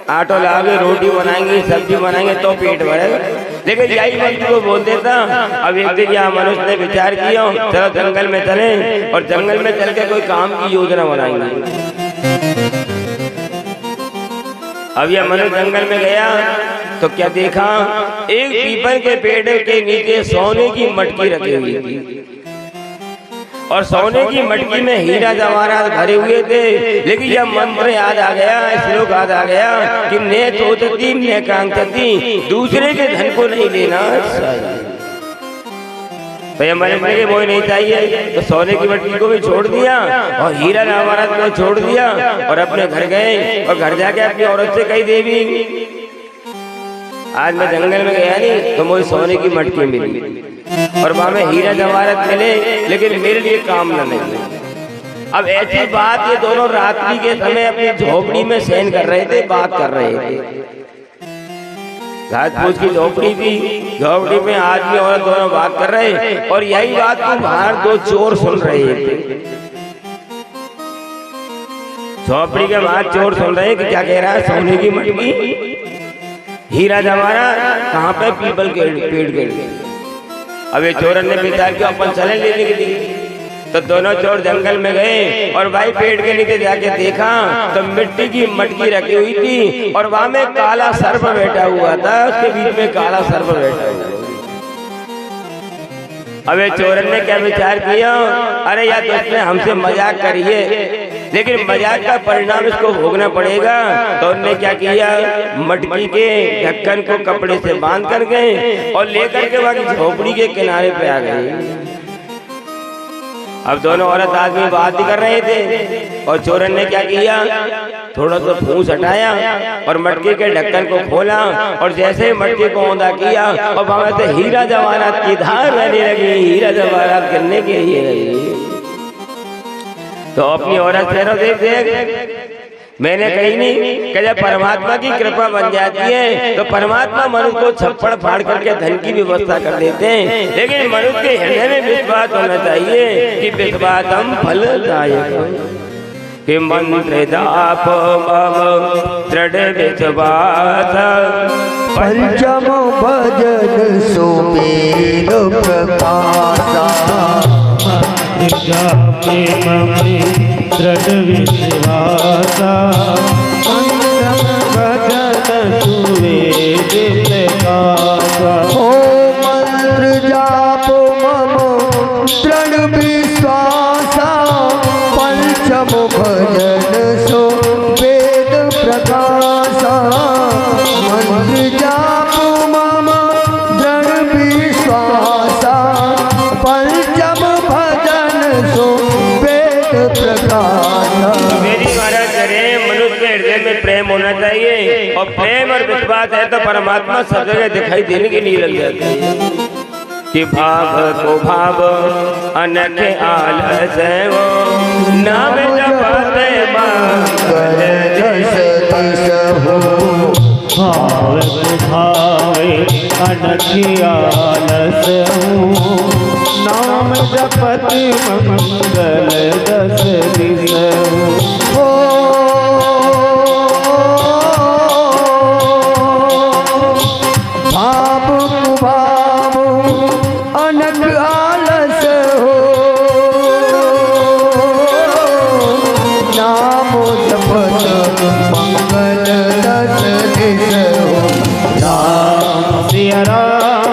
आटो लाओगे, रोटी बनाएंगे, सब्जी बनाएंगे तो पेट भरेगा। लेकिन यही मंत्र को बोल देता। अब एक दिन यहाँ मनुष्य ने विचार किया चलो जंगल में चले और जंगल में चल के कोई काम की योजना बनाएंगे। अब यह मनुष्य जंगल में गया तो क्या देखा, एक पीपल के पेड़ के नीचे सोने की मटकी रखी हुई थी और सोने की मटकी में हीरा जवाहरात भरे हुए थे। लेकिन यह मंत्र याद आ गया, श्लोक याद आ गया कि ने सोचती ने कांक्षती, दूसरे के धन को नहीं लेना चाहिए। तो ये मन में वो नहीं चाहिए, तो सोने की मटकी को भी छोड़ दिया और हीरा जवाहरात को छोड़ दिया और अपने घर गए और घर जाके अपनी औरत से कही, देवी आज मैं जंगल में गया नहीं तो मुझे सोने की मटकी मिली और वहां में हीरा जवाहरात मिले, लेकिन मेरे लिए काम न मिले। अब ऐसी बात ये दोनों रात्रि के समय अपनी झोपड़ी में शयन कर रहे थे, बात कर रहे थे। घास फूस की झोपड़ी थी, झोपड़ी में आदमी औरत दोनों बात कर रहे और यही बात को बाहर दो चोर सुन रहे थे। झोपड़ी के बाहर चोर सुन रहे कि क्या कह रहा है, सोने की मटकी हीरा जवाहरात कहाँ पे, पीपल के पेड़ के। अब ये चोरन ने विचार किया अपन चले लेने के लिए, तो दोनों चोर जंगल में गए और भाई पेड़ के नीचे जाके देखा तो मिट्टी की मटकी रखी हुई थी और वहां में काला सर्प बैठा हुआ था, उसके बीच में काला सर्प बैठा हुआ। अब ये चोरन ने क्या विचार किया, अरे यार इसने हमसे मजाक करिए, लेकिन मजाक का परिणाम इसको भोगना पड़ेगा। तो उन्होंने क्या किया, मटकी के ढक्कन को कपड़े से बांध कर गए और लेकर के वहां झोपड़ी के किनारे पे आ गए। अब दोनों औरत आदमी बात ही कर रहे थे और चोरन ने क्या किया, थोड़ा सा फूंस हटाया और मटकी के ढक्कन को खोला और जैसे मटकी को औंधा किया और वहां से हीरा जवाहरात की धार बहने लगी, हीरा जवाहरात गिरने के लिए लगी। तो अपनी औरत से देख मैंने कही नहीं कि जब परमात्मा की कृपा बन जाती है तो परमात्मा मनुष्य को छप्पड़ फाड़ करके धन की व्यवस्था कर देते हैं, लेकिन मनुष्य के हृदय में विश्वास होना चाहिए कि विश्वासम फलदायक कि मंत्र जाप मम दृढ़ विश्वास पंचम भजन सुमेर प्रकाशा जापे ममे दृढ़ विश्वासा भजन सुवेद प्रकाशा। ओ मंत्र जाप मम दृढ़ विश्वासा पंचम भजन सुवेद प्रकाशा। मंत्र जाप मम दृढ़ विश्वासा पंचम भजन सुवेद प्रकाशा। मेरी महाराज करे मनुष्य के हृदय में प्रेम होना चाहिए और प्रेम और विश्वास है तो परमात्मा सब जगह दिखाई देने के लिए लग जाता है कि भाव को भाव अनक आलस वो नाम जपते मंगल जस तिस हो भाव भावे अनखी आलस हूँ नाम जपत मंगल दस दिस हूँ। भाव कुभाव अनक आलस हो नाम जपत मंगल दस दिस हो। राम सिया राम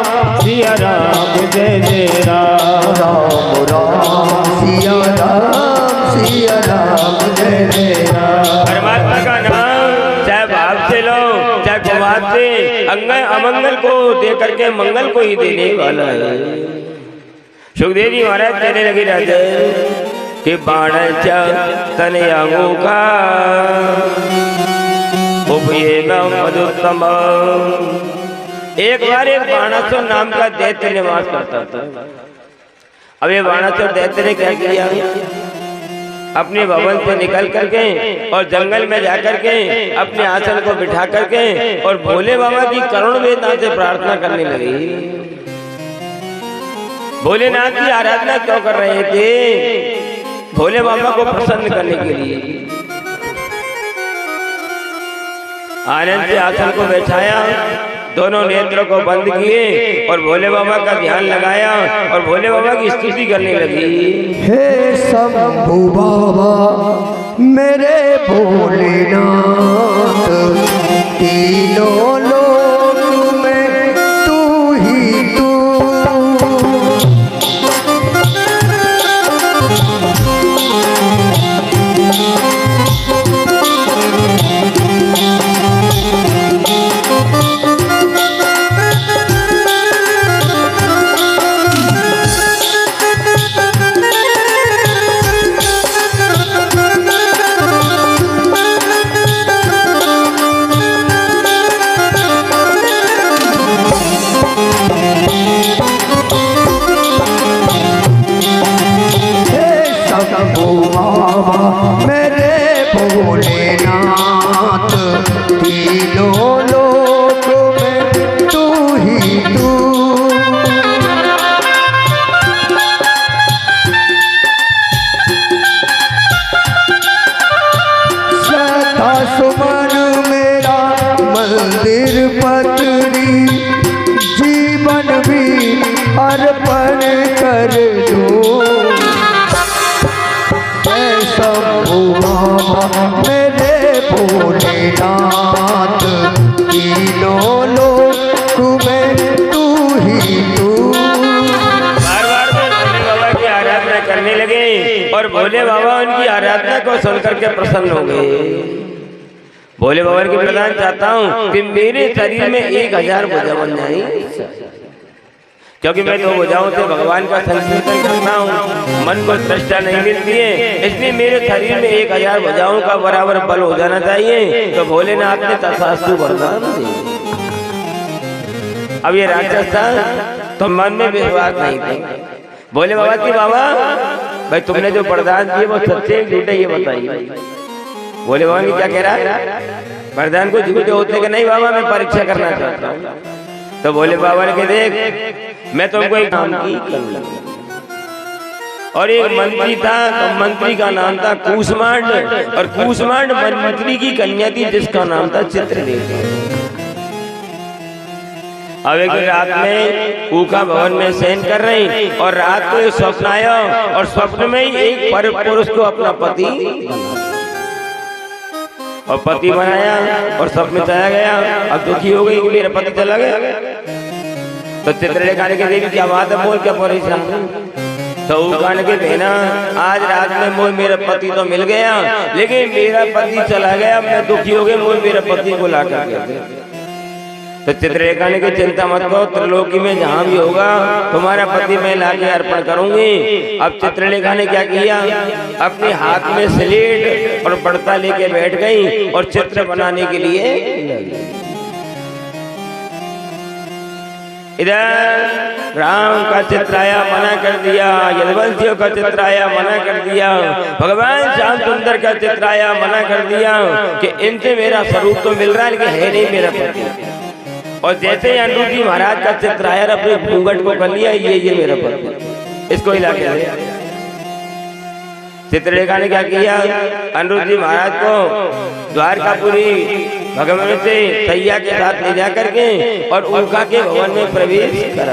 जय जय राम राम राम सिया राम जय जय राम। परमात्मा का नाम चाहे भाव से लो चाहे कुभाव से, अमंगल को दे करके मंगल को ही देने वाला है। सुखदेव जी महाराज कहने लगे राजा कि बाण तन अंगों का मधुतम। एक बार एक बाणासुर नाम का दैत्य निवास करता था। अब ये बाणासुर दैत्य ने क्या किया, अपने भवन से निकल करके और जंगल में जाकर के अपने आसन को बिठा करके और भोले बाबा की करुण वेदना से प्रार्थना करने लगी। भोलेनाथ की आराधना क्यों कर रहे थे, भोले बाबा को प्रसन्न करने के लिए। आनंद से आसन को बैठाया, दोनों नेत्रों को बंद किए और भोले बाबा का ध्यान लगाया और भोले बाबा की स्तुति करने लगी। हे शंभु बाबा मेरे भोलेनाथ तीनों लोक में तू ही तू। और भोले बाबा उनकी आराधना को सुनकर के प्रसन्न हो गए। भोले बाबा के प्रदान चाहता हूँ कि मेरे शरीर में 1000 भुजा बन जाए, क्योंकि मैं 2 भुजाओं से भगवान का संकीर्तन करता हूँ, मन को दृष्टा नहीं मिलती है, इसलिए मेरे शरीर में 1000 भुजाओं का बराबर बल हो जाना चाहिए। तो भोलेनाथ ने तथास्तु वरदान दिया। अब ये राक्षस था तो मन में विश्वास नहीं था। बोले बाबा की बाबा भाई तुमने जो वरदान दिए वो सच्चे झूठे ये बताइए। बोले बाबा क्या कह रहा है, वरदान को झूठे होते कि नहीं बाबा, मैं परीक्षा करना चाहता हूँ। तो बोले बाबा ने कहा देख मैं तुमको एक काम की करूंगा। और एक मंत्री था, तो मंत्री का नाम था कूष्मांड, और कूष्मांड मंत्री की कन्या थी जिसका नाम था चित्रलेखा। अब एक रात में ऊका भवन में शयन कर रही और रात को एक स्वप्न आया और स्वप्न में ही एक पर पुरुष को अपना पति और पति बनाया और स्वप्न चला गया। अब दुखी हो गई मेरा पति चला गया। तो चित्रलेखा ने कहा क्या बात है, बोल क्या परेशान। तो ऊका ने कहा बहना आज रात में मोह मेरा पति तो मिल गया लेकिन मेरा पति चला गया, मैं दुखी हो गई, मोह मेरा पति को ला कर। तो चित्रलेखा ने की चिंता मत करो, त्रिलोकी में जहाँ भी होगा तुम्हारा पति मैं लाके अर्पण करूंगी। अब चित्रलेखा ने क्या किया, अपने हाथ में स्लेट और पड़ता लेके बैठ गई और चित्र बनाने के लिए इधर राम का चित्र आया मना कर दिया, यदुवंशियों का चित्र आया मना कर दिया, भगवान श्याम सुंदर का चित्र आया मना कर दिया कि इनसे मेरा स्वरूप तो मिल रहा है लेकिन है नहीं मेरा पति। और जैसे ही अनिरुद्ध जी महाराज का चित्र आया अपने घूंघट को कर लिया, ये मेरा पति, इसको हिला के दिया। चित्रलेखा ने क्या किया, अनिरुद्ध जी महाराज को द्वारकापुरी भगवान से सैया के साथ ले जा करके और ऊका के भवन में प्रवेश करा।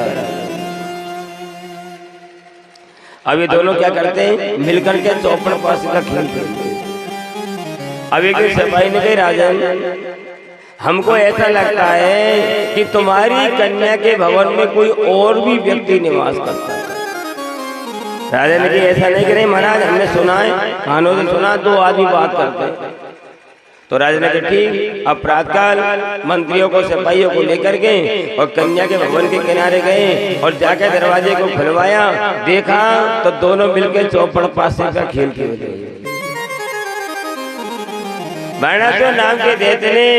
अब ये दोनों क्या करते हैं, मिलकर के चौपड़ पास का खेलते। अब एक सिपाही ने कहा राजन हमको ऐसा लगता है कि तुम्हारी कन्या के भवन में कोई और भी व्यक्ति निवास करता है। राजा ने कहा ऐसा नहीं करे महाराज, हमने सुना है, कानों से सुना 2 आदमी बात करते हैं। तो राजा ने कहा ठीक। अब प्रातःकाल मंत्रियों को सिपाहियों को लेकर गए और कन्या के भवन के किनारे गए और जाकर दरवाजे को खुलवाया, देखा तो दोनों मिलकर चौपड़ पासे का खेल खेल रहे। बाणासुर नाम के दैत्य ने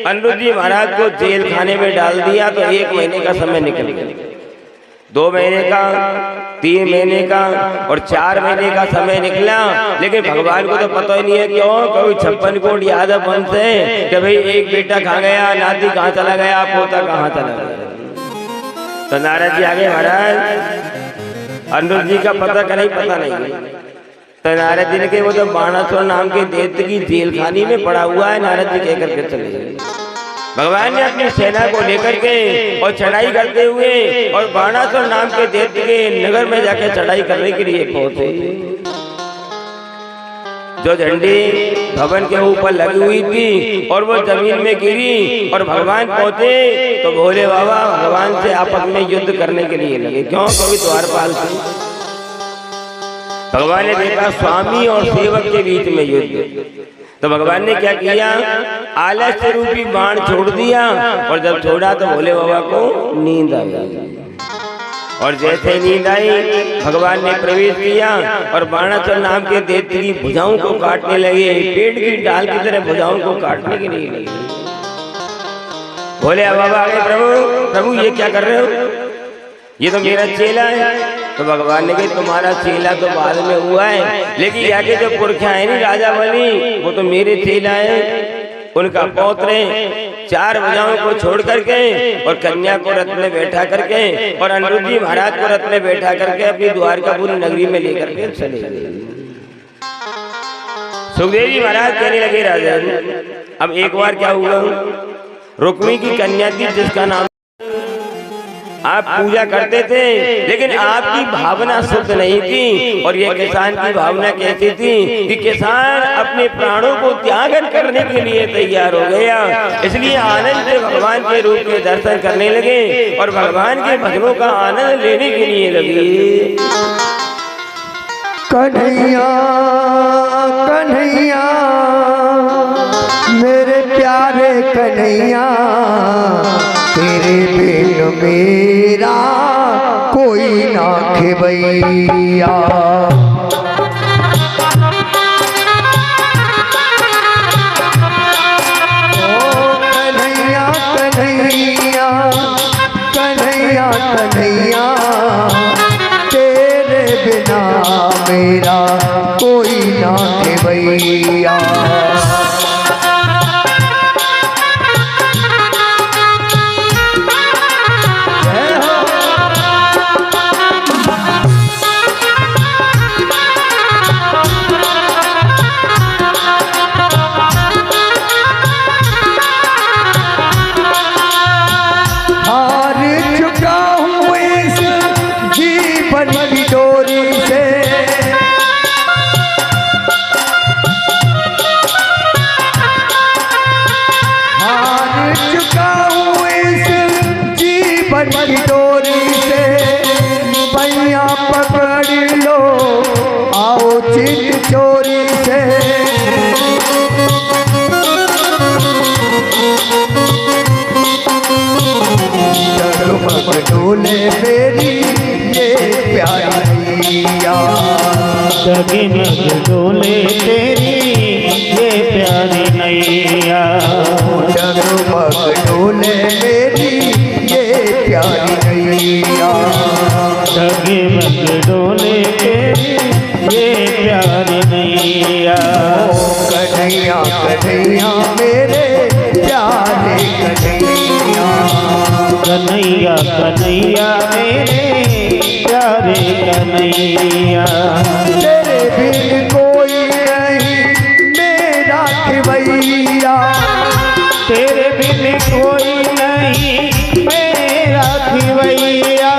अनिरुद्ध जी महाराज को जेल खाने में डाल दिया। तो 1 महीने का समय निकल गया, 2 महीने का, 3 महीने का और 4 महीने का समय निकला। लेकिन भगवान को तो पता ही नहीं है क्यों, कोई 56 कोट यादव वंश है कि भाई एक बेटा कहाँ गया, नाती कहाँ चला गया, पोता कहाँ चला गया। तो नारद जी आगे महाराज अनिरुद्ध जी का पता का नहीं, पता नहीं। तो नारद जी ने कहा वो तो बाणासुर नाम के दैत्य की जेल खानी में पड़ा हुआ है। नारद जी कह करके चले गए। भगवान ने अपनी सेना को लेकर के और चढ़ाई करते हुए और बाणासुर नाम के दैत्य के नगर में जाकर चढ़ाई करने के लिए पहुंचे। जो झंडी भवन के ऊपर लगी हुई थी और वो जमीन में गिरी और भगवान पहुंचे तो भोले बाबा भगवान से आपस में युद्ध करने के लिए लगे। क्यों, क्योंकि द्वारपाल थे। भगवान ने देखा स्वामी और सेवक के बीच में युद्ध, तो भगवान ने क्या किया, आलस्य रूपी बाण छोड़ दिया और जब छोड़ा तो भोले बाबा को नींद आ गई। और जैसे नींद आई भगवान ने प्रवेश किया और बाणासुर नाम के दैत्य की भुजाओं को काटने लगे, पेड़ की डाल की तरह भुजाओं को काटने के लिए लगे। भोले बाबा आगे प्रभु प्रभु ये क्या कर रहे हो, ये तो मेरा चेला है। तो भगवान ने कहा तुम्हारा चेला तो बाद में हुआ है, लेकिन यहाँ के जो पुरखा है नहीं राजा बनी वो तो मेरे चेला है। उनका पौत्र 4 भुजाओं को छोड़ करके और कन्या को रथ में बैठा करके और अनिरुद्ध जी महाराज को रथ में बैठा करके अपनी द्वारकापुरी नगरी में लेकर के चले गए। सुखदेव जी महाराज कहने लगे राजा अब एक बार क्या हुआ, रुक्मी की कन्या थी जिसका नाम आप पूजा करते थे, लेकिन आपकी भावना शुद्ध नहीं थी। और ये किसान की भावना कैसी थी कि किसान अपने प्राणों को त्याग करने के लिए तैयार हो गया। इसलिए आनंद से भगवान के रूप में दर्शन करने लगे और भगवान के भजनों का आनंद लेने के लिए लगे। कन्हैया कन्हैया मेरे प्यारे कन्हैया, तेरे बिन मेरा कोई ना खेवैया। कन्हैया कन्हैया कन्हैया कन्हैया, तेरे बिना मेरा कोई ना खेवैया। हार चुका हूँ इस जीवन की डोरी से, हार चुका हूँ इस जीवन की डोरी से। पैया पकड़ लो आओ चित चोरी से। डोले मेरी ये प्यारी नैया, जगमग डोले तेरी ये प्यारी नैया, जगमग डोले मेरी ये प्यारी नैया, जगमग डोले तेरी ये प्यारी नैया। कन्हैया कन्हैया मेरे प्यारे कन्हैया, कन्हैया कन्हैया मेरे प्यारे कन्हैया, तेरे बिन कोई नहीं मेरा खिवैया, तेरे बिन कोई नहीं मेरा खिवैया,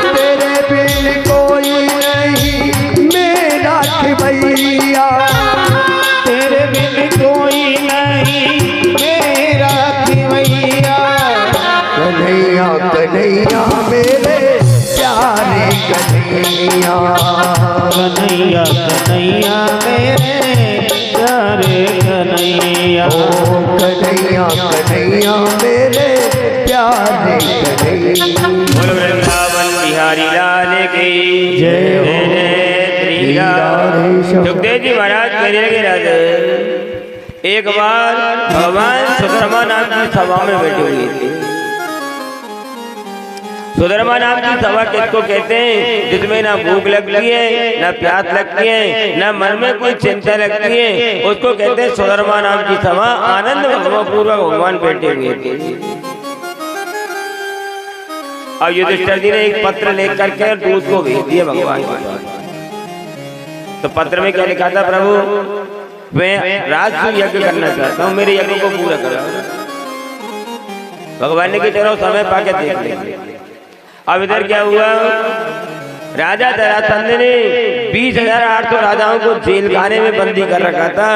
तेरे बिन कोई नहीं मेरा खिवैया, तेरे बिन कोई नहीं मेरा खिवैया। कन्हैया कन्हैया मेरे प्यारे कन्हैया, कन्हैया कन्हैया मेरे प्यारे कन्हैया, कन्हैया कन्हैया मेरे प्यारे कन्हैया। बोल वृंदावन बिहारी लाल की जय हो। श्री राम। सुखदेव जी महाराज कहने लगे राजा, एक बार भगवान सुदामा नाम की सभा में बैठे हुए थे। सुदामा नाम की सभा किसको कहते हैं? जिसमें ना भूख लगती है, ना प्यास लगती है, ना मन में कोई चिंता लगती है, उसको कहते हैं सुदामा नाम की सभा। आनंद पूर्वक भगवान बैठे हुए थे। अब युधिष्ठिर जी ने एक पत्र लेकर के दूत को भेज दिया भगवान के पास। तो पत्र में क्या लिखा था? प्रभु मैं राजसूय यज्ञ करना चाहता हूँ, मेरे यज्ञ को पूरा करो। भगवान ने कहा चलो समय पाके देख लेंगे। अब इधर क्या हुआ? राजा जरासंध ने 20,800 राजाओं को जेल खाने में बंदी कर रखा था।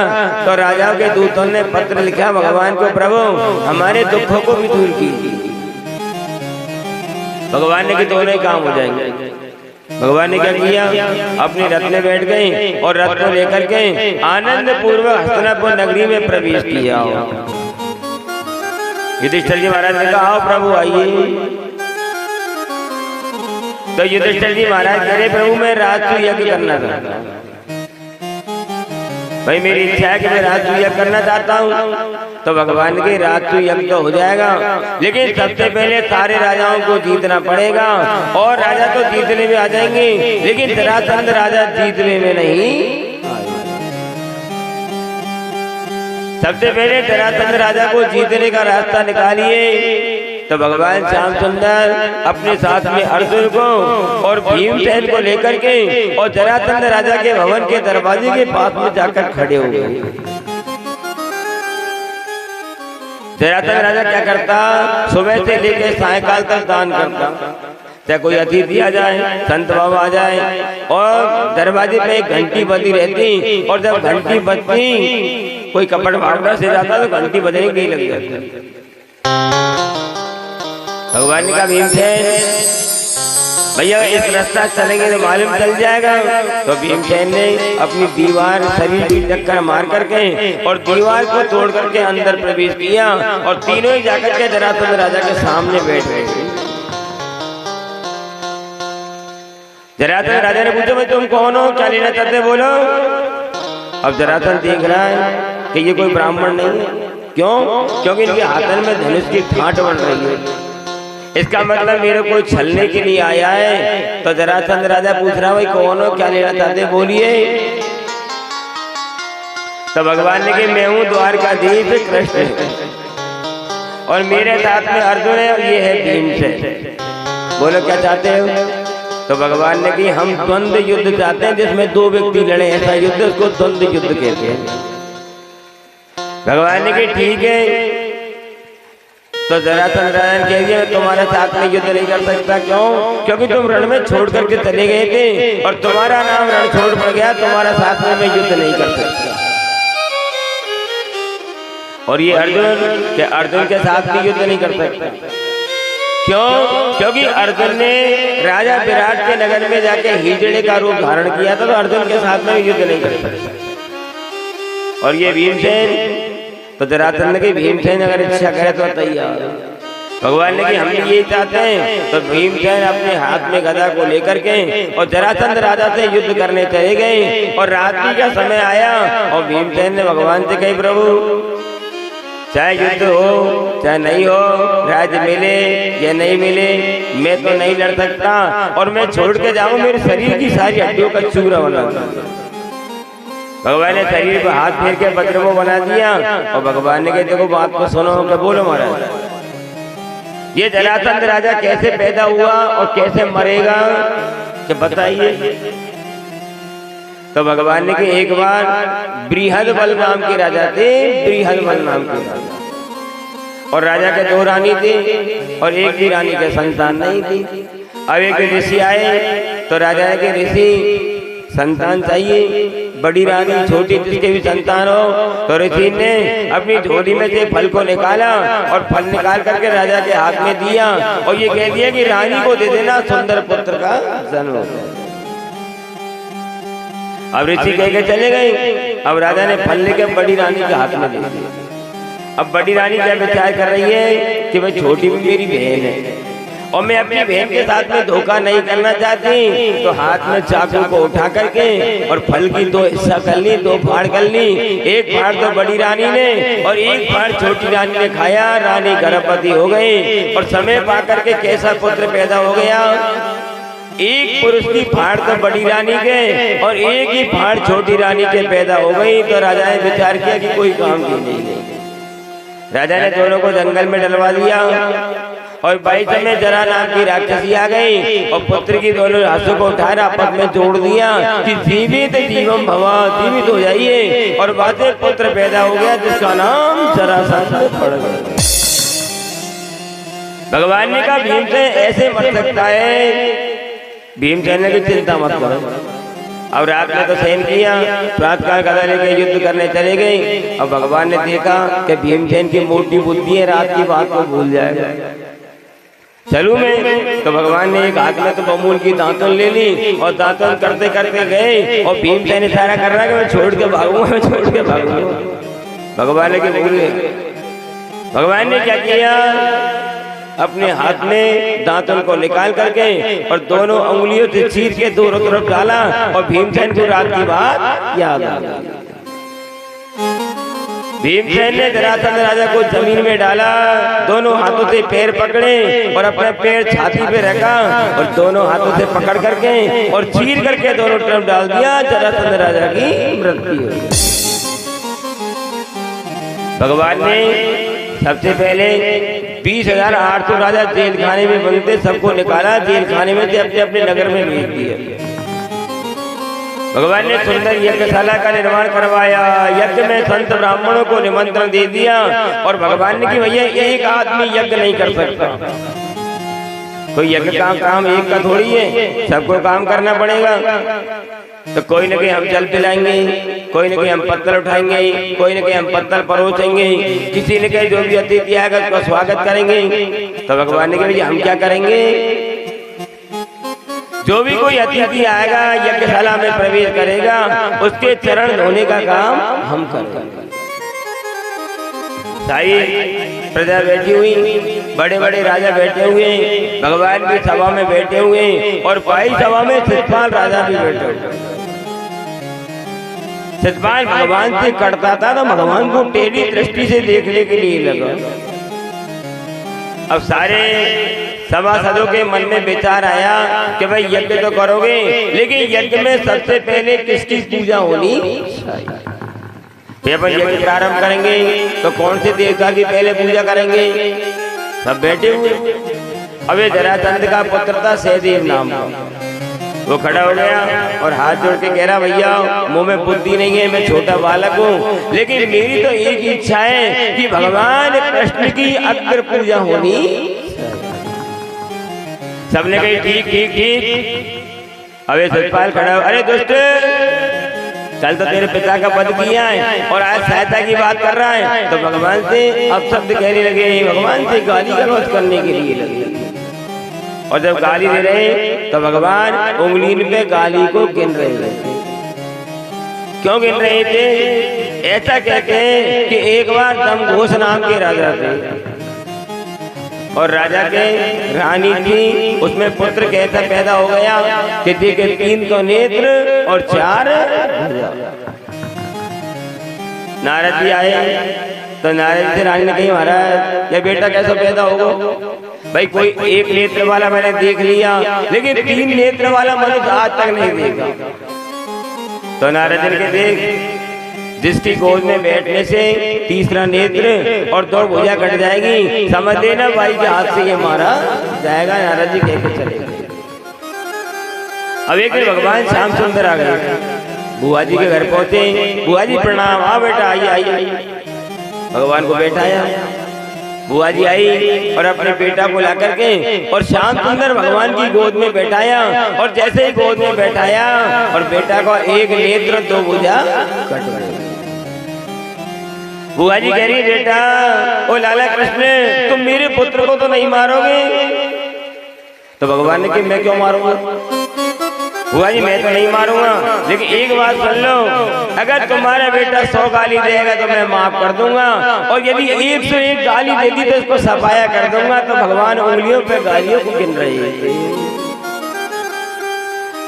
तो राजाओं के दूतों ने पत्र लिखा भगवान को, प्रभु हमारे दुखों को भी दूर कीजिए। भगवान ने कि दोनों काम हो जाएंगे। भगवान ने क्या किया? अपने रथ में बैठ गए और रथ को लेकर के आनंद पूर्वक हस्तिनापुर नगरी में प्रवेश किया। युधिष्ठिर जी महाराज ने कहा आओ प्रभु आइए। तो युधिष्ठिर जी महाराज कह रहे प्रभु मैं राजसूय यज्ञ करना चाहता हूँ। भाई मेरी इच्छा है कि मैं राजसूय यज्ञ करना चाहता हूँ। तो भगवान के राजसूय यज्ञ तो हो जाएगा, लेकिन सबसे पहले सारे राजाओं को जीतना पड़ेगा। और राजा तो जीतने में आ जाएंगे, लेकिन जरासंध राजा जीतने में नहीं। सबसे पहले जरासंध राजा को जीतने का रास्ता निकालिए। तो भगवान श्याम सुंदर अपने साथ में अर्जुन को और भीमसेन को लेकर के और जरासंध राजा के भवन के दरवाजे के पास में जाकर खड़े हो गए। जरासंध राजा क्या करता? सुबह से लेकर सायंकाल तक दान करता। चाहे कोई अतिथि आ जाए, संत बाबा आ जाए, और दरवाजे पे एक घंटी बजी रहती। और जब घंटी बजती, कोई कपड़ भागना से जाता तो घंटी बजने नहीं लग जाती। भगवान ने कहा भीमसेन भैया इस रास्ता चलेंगे तो मालूम चल जाएगा। तो भीमसेन ने अपनी दीवार शरीर की टक्कर मार करके और दीवार को तोड़ करके अंदर प्रवेश किया और तीनों ही जाकर के जरासंध राजा के सामने बैठ गए। जरासंध राजा ने पूछा भाई तुम कौन हो, क्या लेना चाहते बोलो। अब जरासंध देख रहा है कि ये कोई ब्राह्मण नहीं है। क्यों? क्योंकि इनके हाथन में धनुष की ठाट बन रही है। इसका मतलब मेरे को छलने के लिए आया है। तो जरासंध राजा पूछ रहा भाई कौन हो, क्या लेना चाहते बोलिए। तो भगवान ने कहा मैं हूँ द्वारकाधीश कृष्ण और मेरे साथ में अर्जुन है और ये है भीमसेन। बोलो क्या चाहते हो। तो भगवान ने कहा हम द्वंद्व युद्ध चाहते हैं जिसमें दो व्यक्ति लड़े, ऐसा युद्ध उसको द्वंद्व युद्ध कहते हैं। भगवान ने कहा ठीक है। तो जरासंध राजा ने कह दिया तुम्हारे साथ में युद्ध नहीं कर सकता। क्यों? क्योंकि तुम रण में छोड़ करके चले गए थे और तुम्हारा नाम रण छोड़ पड़ गया, तुम्हारा साथ में मैं युद्ध नहीं कर सकता। और ये अर्जुन के साथ भी युद्ध नहीं कर सकता। क्यों? क्योंकि अर्जुन ने राजा विराट के नगर में जाके हिजड़े का रूप धारण किया था, तो अर्जुन के साथ में युद्ध नहीं कर सकता। और ये भीमसेन, तो जरासंध ने भीमसेन अगर इच्छा करे तो तैयार। भगवान ने कि हम ये चाहते हैं। तो भीमसेन अपने हाथ में गदा को लेकर के और जरासंध राजा से युद्ध करने चले गए। और रात्रि का समय आया और भीमसेन ने भगवान से कही प्रभु चाहे युद्ध हो चाहे नहीं हो, राज्य मिले या नहीं मिले, मैं तो नहीं लड़ सकता और मैं छोड़ के जाऊं मेरे शरीर की सारी हड्डियों का चूरा बना। भगवान ने शरीर पर हाथ फेर के वज्र को बना दिया और भगवान ने कहा देखो बात को सुनो। क्या बोलो महाराज ये जरासंध राजा कैसे पैदा हुआ और कैसे मरेगा क्या बताइए। तो भगवान ने कहा एक बार बृहदबल नाम के राजा थे, बृहदबल नाम के राजा, और राजा के दो रानी थी और एक भी रानी के संतान नहीं थी। अब एक ऋषि आए तो राजा ने कहा ऋषि संतान चाहिए, बड़ी रानी छोटी जिसके भी संतान हो। तो ऋषि ने अपनी झोली में से फल को निकाला और फल निकाल करके राजा के हाथ में दिया और ये कह दिया कि रानी को दे देना, सुंदर पुत्र का जन्म होगा। अब ऋषि कह के चले गए। अब राजा ने फल लेके बड़ी रानी के हाथ में दे दिया। अब बड़ी रानी क्या विचार कर रही है कि भाई छोटी भी मेरी बहन है और मैं अपनी बहन के साथ में धोखा नहीं करना चाहती। तो हाथ में चाकू को उठा करके और फल की दो हिस्सा कर ली, दो फाड़ कर ली। एक फाड़ तो बड़ी रानी ने और एक फाड़ छोटी रानी ने खाया। रानी गर्भवती हो गई और समय पा करके कैसा पुत्र पैदा हो गया। एक पुरुष की फाड़ तो बड़ी रानी के और एक ही फाड़ छोटी रानी के पैदा हो गई। तो राजा ने विचार किया कि कोई काम की नहीं। राजा ने दोनों को जंगल में डलवा दिया और बाई समय जरा नाम की राक्षसी आ गई और पुत्र की दोनों हाथों को उठा आपस में जोड़ दिया कि जीवित जीवम भवा, जीवित हो जाइए। और बातें पुत्र पैदा हो गया जिसका नाम जरासंध पड़ गया। भगवान ने कहा भीमसेन ऐसे मर सकता है। भीमसेन ने चिंता मत करो। अब रात में तो सहन किया, प्रातःकाल गदा लेके युद्ध करने चले गए। अब भगवान ने देखा कि भीमसेन की मोटी बुद्धि है, रात की बात को भूल जाएगा। चलू मैं। तो भगवान ने एक हाथ में तो बमूल की दांतन ले ली और दांतन करते करते गए और भीमसेन इशारा कर रहा है कि मैं छोड़ के भागूंगा, मैं छोड़ के भागूंगा। भगवान ने भूल गए। भगवान ने क्या किया, अपने हाथ में दांतन को निकाल करके और दोनों उंगलियों से चीर के दोनों तरफ डाला और भीमसेन को रात की बात याद आ गई। भीमसेन ने जरासंध राजा को जमीन में डाला, दोनों हाथों से पैर पकड़े और अपने पैर छाती पे रखा और दोनों हाथों से पकड़ करके और चीर करके दोनों तरफ डाल दिया। जरासंध राजा की मृत्यु हो गई। भगवान ने सबसे पहले 20,800 राजा जेल खाने में बंद थे, सबको निकाला, जेल खाने में से अपने अपने नगर में भेज दिए। भगवान ने सुंदर यज्ञशाला का निर्माण करवाया, यज्ञ में संत ब्राह्मणों को निमंत्रण दे दिया और भगवान ने कि भैया एक आदमी यज्ञ नहीं कर सकता, कोई यज्ञ का काम एक का थोड़ी है, सबको काम करना पड़ेगा। तो कोई न कोई हम जल पिलाएंगे, कोई न कोई हम पत्तल उठाएंगे, कोई न कोई हम पत्तल परोसेंगे, किसी ने कहीं जो भी अतिथि आएगा उसका स्वागत करेंगे। तो भगवान ने कहा भैया हम क्या करेंगे, जो भी कोई अतिथि आएगा यज्ञशाला में प्रवेश करेगा उसके चरण धोने का काम हम करेंगे। सारी प्रजा बैठी हुई, बड़े बड़े राजा बैठे हुए, भगवान की सभा में बैठे हुए और पाई सभा में शिषपाल राजा भी बैठे हुए। शिषपाल भगवान से करता था तो भगवान को टेढ़ी दृष्टि से देखने के लिए लगा। अब सारे सभासदों के मन में विचार आया कि भाई यज्ञ तो करोगे, लेकिन यज्ञ में सबसे पहले किसकी पूजा होनी चाहिए? अपन यज्ञ प्रारंभ करेंगे तो कौन से देवता की पहले पूजा करेंगे? सब बैठे हुए। अब ये जरासंध का पुत्र था सहदेव नाम का, वो खड़ा हो गया और हाथ जोड़ के कह रहा, भैया मुंह में बुद्धि नहीं है, मैं छोटा बालक हूँ, लेकिन मेरी तो एक इच्छा है कि भगवान कृष्ण की अग्र पूजा होनी। सबने कही ठीक ठीक ठीक। अब शिषपाल खड़ा, अरे दुष्ट, कल तो तेरे पिता का पद किया है और आज सहायता की बात कर रहा है, तो भगवान से अब शब्द कहने लगे, भगवान से गाली गलौज करने के लिए लगे। और जब गाली दे रहे तो भगवान उंगली पे गाली को गिन रहे थे। क्यों गिन रहे थे? ऐसा कहते हैं कि एक बार दमघोष नाम के राजा थे और राजा के रानी थी, उसमें पुत्र कैसा पैदा हो गया कि देखे 3 तो नेत्र और 4 नारद जी आए तो नारद जी रानी ने कही, महाराज ये बेटा कैसा पैदा होगा? भाई कोई एक नेत्र वाला मैंने देख लिया, लेकिन 3 नेत्र वाला मनुष्य आज तक नहीं देखा। तो नारद जी के देख, जिसकी गोद में बैठने से तीसरा नेत्र और 2 भुजा कट जाएगी, समझ लेना भाई के हाथ से ये मारा जाएगा। नारद जी कह के चले गए। अब एक दिन भगवान श्याम सुंदर आ गए, बुआ जी के घर पहुंचे। बुआ जी प्रणाम। हाँ बेटा आइए आइए। भगवान को बैठाया, बुआ जी आई और अपने बेटा को ला करके और श्याम सुंदर भगवान की गोद में बैठाया। और जैसे ही गोद में बैठाया और बेटा को 1 नेत्र 2 भुजा कट गए। बुआ जी कह रही, बेटा ओ लाला कृष्ण, तुम मेरे पुत्र को तो नहीं मारोगे? तो भगवान ने कहा, मैं क्यों मारूंगा? बुआ जी मैं तो नहीं मारूंगा, लेकिन एक बात सुन लो, अगर तुम्हारा बेटा 100 गाली देगा तो मैं माफ कर दूंगा, और यदि 101 गाली देगी तो इसको सफाया कर दूंगा। तो भगवान उंगलियों पे गालियों को गिन रहे थे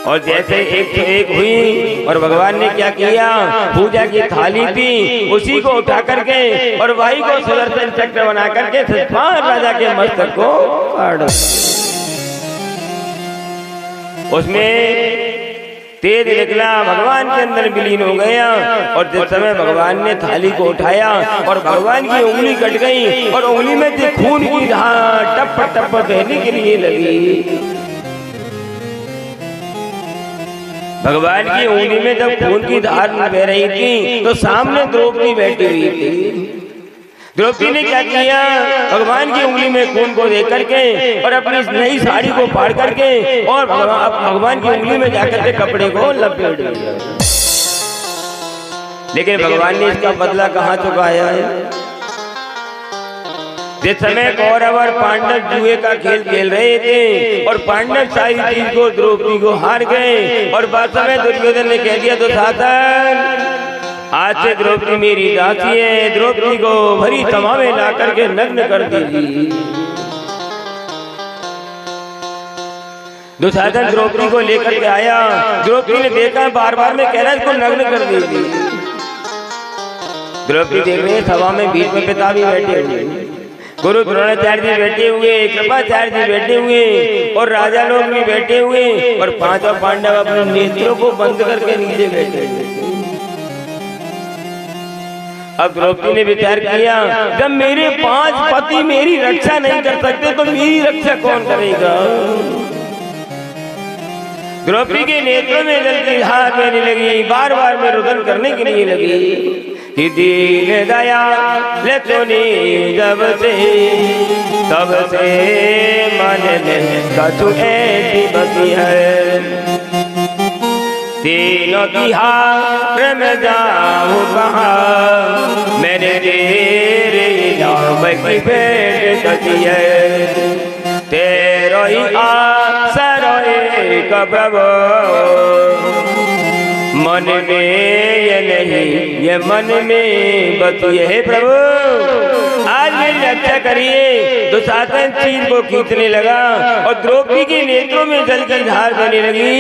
और जैसे 101 हुई और भगवान ने क्या किया, पूजा की थाली थी उसी को उठा करके और भाई को सुदर्शन चक्र बना करके शिषपाल राजा के मस्तक को काट, उसमें तेज निकला, भगवान के अंदर विलीन हो गया। और जिस समय भगवान ने थाली को उठाया और भगवान की उंगली कट गई और उंगली में से खून की धार टप टप बहने के लिए लगी। भगवान की उंगली में जब खून की धार बह रही थी तो सामने द्रौपदी बैठी हुई थी। द्रौपदी ने क्या किया, भगवान की उंगली में खून को देख करके और अपनी नई साड़ी को फाड़ करके और भगवान की उंगली में जाकर के कपड़े को लपेट दिया। लेकिन भगवान ने इसका बदला कहाँ चुकाया है? जिस समय कौरव और पांडव जुए का खेल खेल रहे थे और पांडव सारी चीज को द्रौपदी को हार गए और बाद समय दुर्योधन ने कह दिया, दुशासन आज से द्रौपदी मेरी दासी है, द्रौपदी को भरी तमा में ला करके नग्न कर दीजिए। दुशासन द्रौपदी को लेकर के आया, द्रौपदी ने देखा बार बार में कह रहा है इसको नग्न कर दीजिए। द्रौपदी देख रहे सभा में बीच में पिता भी बैठे हुए, गुरु द्रोणाचार्य जी बैठे हुए, कृपाचार्य जी बैठे हुए और राजा लोग भी बैठे हुए और 5 पांडव अपने नेत्रों को बंद करके नीचे बैठे हुए। अब द्रौपदी ने विचार किया, जब मेरे 5 पति मेरी रक्षा नहीं कर सकते तो मेरी रक्षा कौन करेगा? द्रौपदी के नेत्रों में जल की धार बहने लगी, बार बार में रुदन करने के लिए लगी कि दीन दया ले तूने जब से तब से मन में कछु ऐसी बसी है, तीनों की हार में जाऊं कहाँ, मैंने तेरे नाम की भेंट करी है, तेरो ही आसरा एक का प्रभु मन में ये नहीं ये मन में बस ये है प्रभु आज मेरी रक्षा करिए। तो दुशासन चीर को खींचने लगा और द्रौपदी के नेत्रों में जल की धार बहने लगी।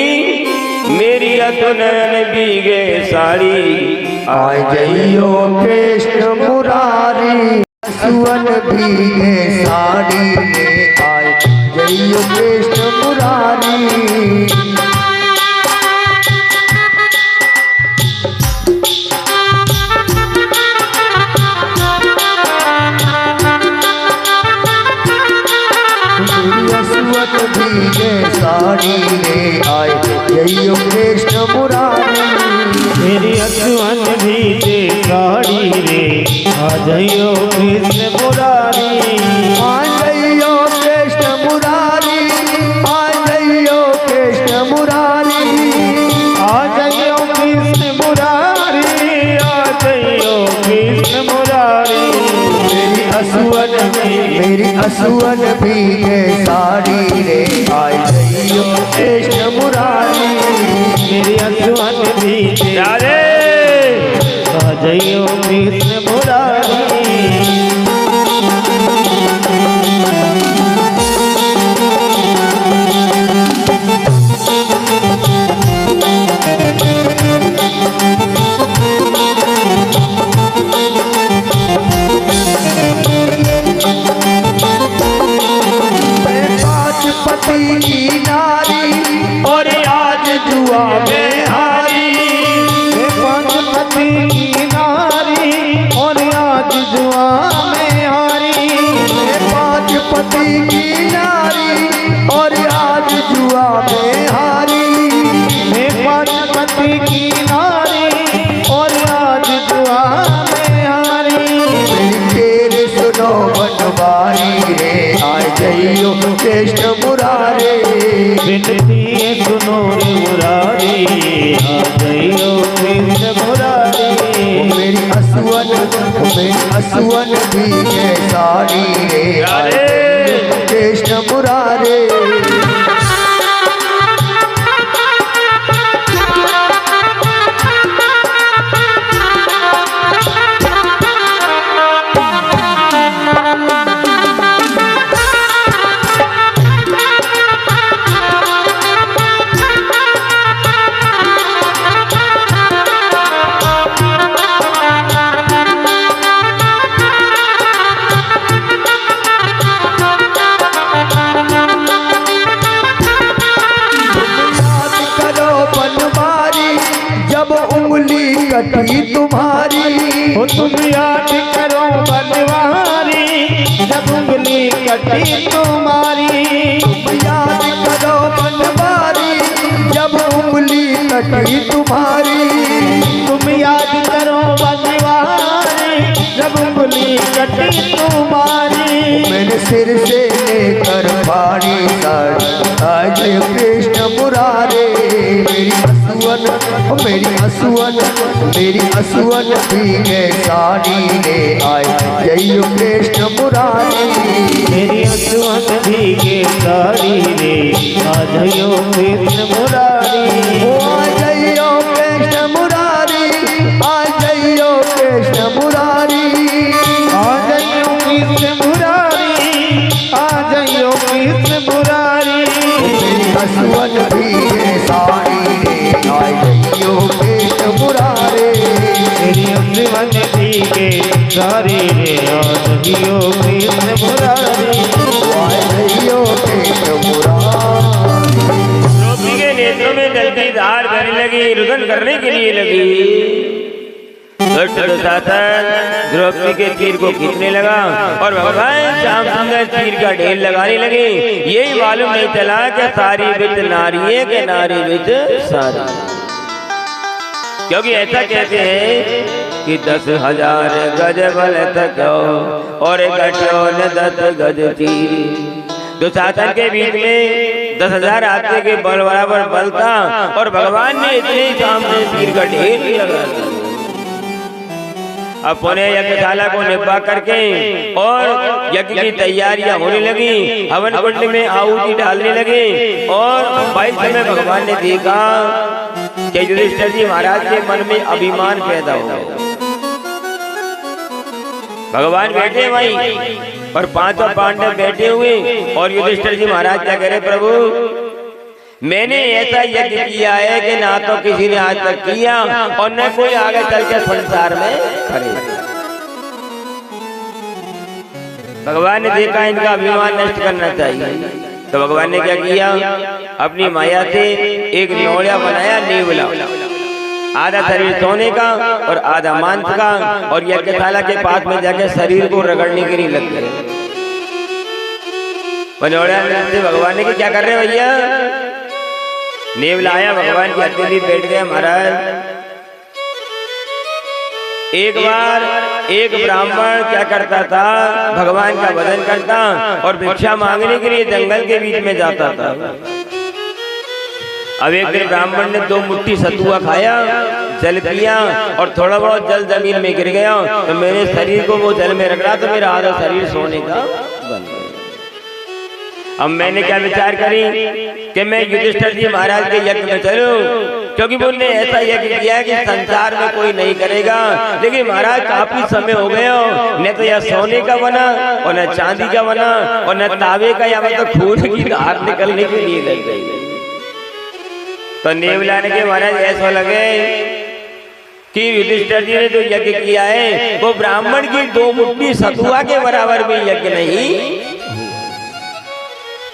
मेरी अतुनयन भीगे साड़ी आय जइयो कृष्ण मुरारी सुवन भीगे साड़ी में आय जइयो कृष्ण मुरारी। भीगे साड़ी में आय जइयो कृष्ण मुरारी। मेरी असुवन भीगे साड़ी रे आ जइयो कृष्ण मुरारी। आ जइयो कृष्ण मुरारी आ जइयो कृष्ण मुरारी। आ जइयो कृष्ण मुरारी आ जइयो कृष्ण मुरारी। मेरी असुवन भीगे साड़ी रे आय जइयो कृष्ण मुरारी। मेरी असुवन भीगे आ जइयो कृष्ण मुरारी। पति की नारी और आज जुआ में हारी। पंचपति की नारी और आज जुआ में हारी। पंचपति की नारी और आज जुआ में हारी। पंचपति की नारी और आज जुआ में हारी। तेरे सुनो बनवारी रे आय जइयो कृष्ण मुरारी। विनती सुनो रे मुरारी आ जइयो कृष्ण मुरारी। मेरी असुवन भीगे साड़ी रे आय जइयो कृष्ण मुरारी। कटी तुम्हारी हो तुम याद करो बनवारी जब उंगली कटी तुम्हारी। याद करो बनवारी जब उंगली कटी तुम्हारी। तुम याद करो बनवारी जब उंगली कटी तुम्हारी। मैंने सिर से लेकर फाड़ी साड़ी आज कृष्ण मुरारी। मेरी असुवन भीगे साड़ी रे आय जइयो कृष्ण मुरारी। मेरी असुवन भीगे साड़ी रे आ जइयो कृष्ण मुरारी। आ जइयो कृष्ण मुरारी आ जइयो कृष्ण मुरारी। आ जइयो कृष्ण मुरारी आ जइयो कृष्ण मुरारी। मेरी असुवन भीगे साड़ी रे आय जइयो कृष्ण मुरारी। मेरी असुवन भीगे साड़ी रे आ जइयो कृष्ण मुरारी। आय जइयो कृष्ण मुरारी। द्रौपदी के नेत्रों में जल की धार बहने लगी, रुदन करने के लिए लगी। दुशासन द्रौपदी के तीर को खींचने लगा और भगवान श्याम सुंदर तीर का ढेर लगाने लगे। यही मालूम नहीं चला कि सारी विच नारी के नारी विच सारी। क्योंकि ऐसा कहते हैं कि 10,000 गज बल तक और घटो न 10 गज तीर। दुशासन के बीच में 10,000 आदमी के बल बराबर बल था और भगवान ने इतने सामने तीर का ढेर लगा दिया। अब पुणे यज्ञशाला को निभा करके और यज्ञ की तैयारियां होने लगी, हवन कुंड में आहुति डालने लगे। और भाई समय भगवान ने देखा कि युधिष्ठिर जी महाराज के मन में अभिमान पैदा हो गया। भगवान बैठे वहीं और पांचों पांडव बैठे हुए और युधिष्ठिर जी महाराज क्या कह रहे, प्रभु मैंने ऐसा यज्ञ किया है कि ना तो किसी ने आज तक किया और न कोई आगे चल के संसार में करेगा। भगवान ने देखा इनका अभिमान नष्ट करना चाहिए, तो भगवान ने क्या किया, अपनी माया से एक नौलिया बनाया, नेवला, आधा शरीर सोने का और आधा मांस का, और यज्ञशाला के पास में जाके शरीर को रगड़ने के लिए लग गए। भगवान ने क्या कर रहे भैया, नेवला आया, भगवान की हथेली बैठ गया। महाराज एक बार एक ब्राह्मण क्या करता था, भगवान का भजन करता और भिक्षा मांगने के लिए जंगल के बीच में जाता था। अब एक दिन ब्राह्मण ने 2 मुट्ठी सतुआ खाया, जल पिया और थोड़ा बहुत जल जमीन में गिर गया, तो मेरे शरीर को वो जल में रख रहा, तो मेरा आधा शरीर सोने का बन गया। अब मैंने क्या विचार करी कि मैं युधिष्ठिर जी महाराज के यज्ञ में चलूं, क्योंकि उन्होंने ऐसा यज्ञ किया कि संसार में कोई नहीं करेगा। लेकिन महाराज काफी समय हो गया, न तो यह सोने का बना और न चांदी का बना और न तावे का, या मतलब खून की धार निकलने के लिए लग गई। तो नेवला ने के महाराज ऐसा लगे कि युधिष्ठिर जी ने जो यज्ञ किया है वो ब्राह्मण की 2 मुट्ठी सतुआ के बराबर भी यज्ञ नहीं।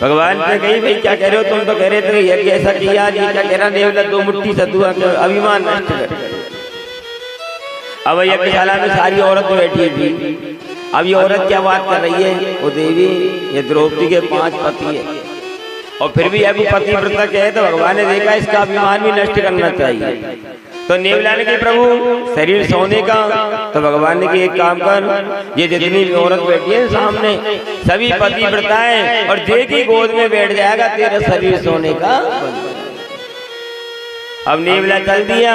भगवान से कही, भाई क्या कह रहे हो, तुम तो कह रहे थे यज्ञ ऐसा किया, नहीं क्या कह रहा, नेवला 2 मुट्ठी सतुआ के अभिमान नष्ट कर। अब यज्ञशाला में सारी औरत बैठी थी। अब ये औरत क्या बात कर रही है, वो देवी ये द्रौपदी के 5 पति है और फिर भी अभी पतिव्रता है, तो भगवान ने देखा इसका अभिमान भी नष्ट करना चाहिए। तो नेवला ने कहा, प्रभु शरीर सोने का, तो भगवान ने कहा एक काम कर, ये जितनी भी औरत बैठी है सामने सभी पतिव्रता है और जे की गोद में बैठ जाएगा तेरा शरीर सोने का। अब नेवला चल दिया,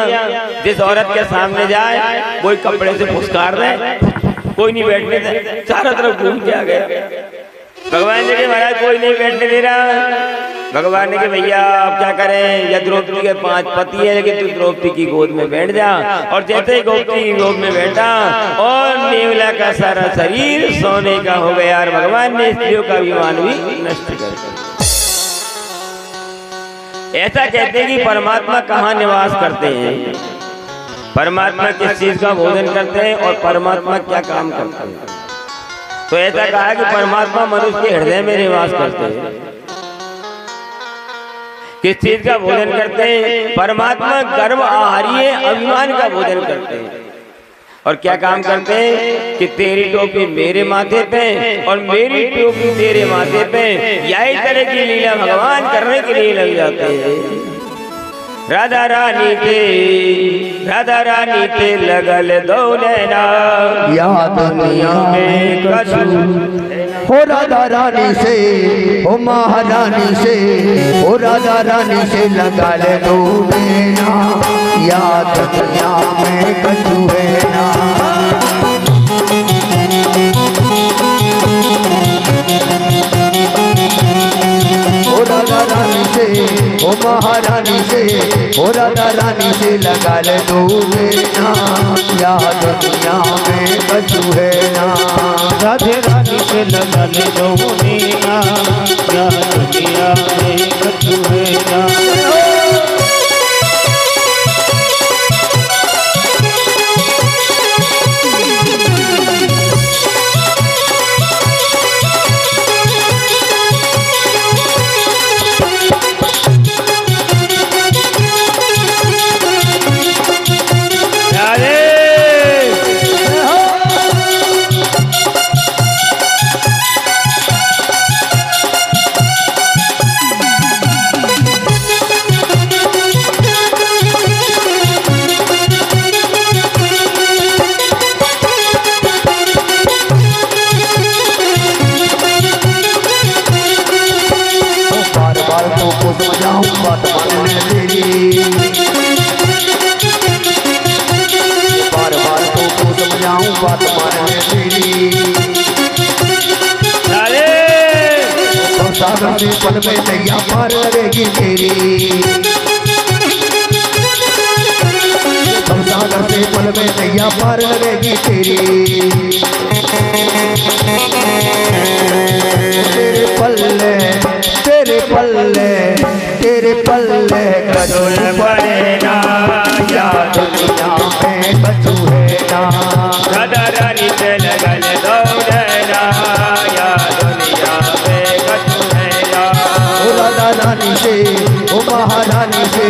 जिस औरत के सामने जाए कोई कपड़े से फुसकार दे, कोई नहीं बैठने दे, चारों तरफ घूम के आ गया। भगवान ने कहा महाराज कोई नहीं बैठने दे रहा। भगवान ने कहा भैया आप क्या करें, या द्रौपदी के 5 पति है, लेकिन तू द्रौपदी की गोद में बैठ जा। और जैसे ही द्रौपदी की गोद में बैठा और नेवला का सारा शरीर सोने का हो गया और भगवान ने स्त्रियों का अभिमान भी नष्ट कर दिया। ऐसा कहते हैं कि परमात्मा कहाँ निवास करते हैं, परमात्मा किस चीज का भोजन करते हैं और परमात्मा क्या काम करते हैं। तो ऐसा कहा कि परमात्मा मनुष्य के हृदय में निवास करते हैं। किस चीज का भोजन करते हैं, परमात्मा गर्व आहारी है, अभिमान का भोजन करते हैं। और क्या काम करते हैं कि तेरी टोपी मेरे माथे पे और मेरी टोपी तेरे माथे पे, यही तरह की लीला भगवान करने के लिए लग जाते हैं। राधा रानी के लगल दो नैना, या दुनिया में कछु हो राधा रानी से, हो महारानी से, हो राधा रानी से लगा ले दो नैना, या दुनिया में कछु है ना। हो राधा रानी से, हो महारानी से, हो राधा रानी से लगा ले दो नैना, या दुनिया में कछु है ना। राधे रानी से लगा ले दो नैना, या दुनिया में कछु है ना। से पल में नैया पार लगेगी तेरी, भवसागर से पल में नैया पार लगेगी तेरी। तेरे पल्ले तेरे पल्ले तेरे पल्ले कदुल पड़ेगा या दुनिया में कछु है ना। राधा रानी से लगन दौड़ना या दुनिया में कछु है ना। ओ राधा रानी से ओ महारानी से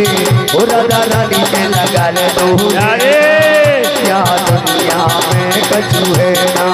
ओ राधा रानी से लगन दौड़ना या दुनिया में कछु है ना।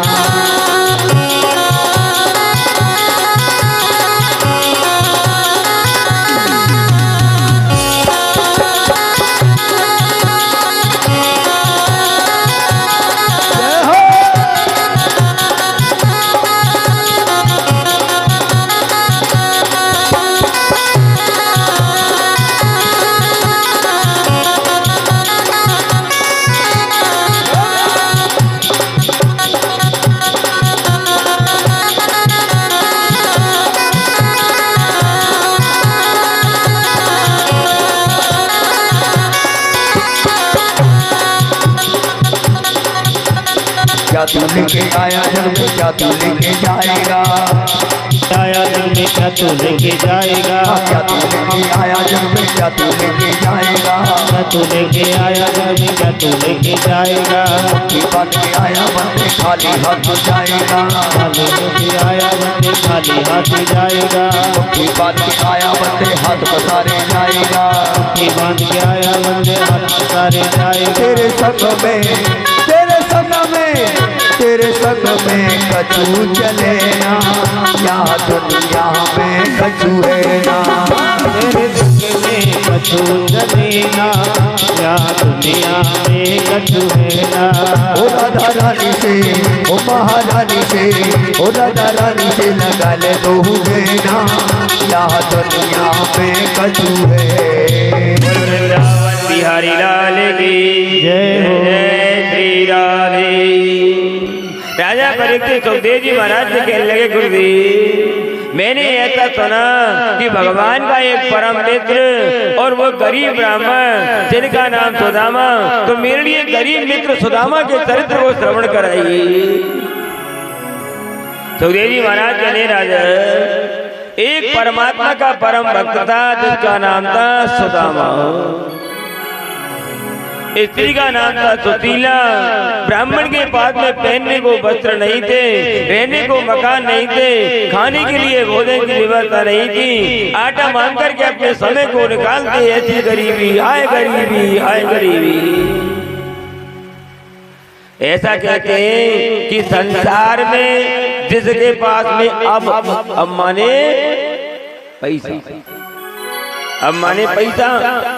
क्या तू लेके आया जग में क्या तू लेके जाएगा, आया जग में क्या तू लेके जाएगा, क्या तू लेके आया जग में क्या तू लेके जाएगा। क्या तू लेके आया जग में क्या तू लेके जाएगा। मुट्ठी बांध के आया बंदे खाली हाथ जाएगा, खाली लेके आया बंदे खाली हाथ जाएगा। मुट्ठी बांध के आया बंदे हाथ पसारे जाएगा, मुट्ठी बांध के आया बंदे हाथ पसारे जाएगा। तेरे संग में तेरे संग में तेरे संग में कछु चले ना या दुनिया में कछु है ना। तेरे संग में कछु चले ना या दुनिया में कछु है ना। ओ राधा रानी से ओ महारानी से ओ राधा रानी से लगा ले दो ना या दुनिया में कछु है। बिहारी लाल की जय हो। जय श्री राधे। राजा परीक्षित सुखदेव जी महाराज से कहने लगे गुरुदेव मैंने ऐसा सुना कि भगवान का एक परम मित्र और वो गरीब ब्राह्मण जिनका नाम सुदामा, तो मेरे लिए गरीब मित्र सुदामा के चरित्र को श्रवण कराइए। सुखदेव जी महाराज कहने राजा एक परमात्मा का परम भक्त था जिसका नाम था सुदामा, स्त्री का नाम था सुशीला। ब्राह्मण के पास में पहनने को वस्त्र नहीं थे, रहने को मकान नहीं थे, खाने के लिए भोजन की व्यवस्था नहीं थी, आटा मांग करके अपने समय को निकालते। ऐसी गरीबी आए गरीबी आए गरीबी। ऐसा कहते हैं कि संसार में जिसके पास में अब माने पैसा, अब माने पैसा,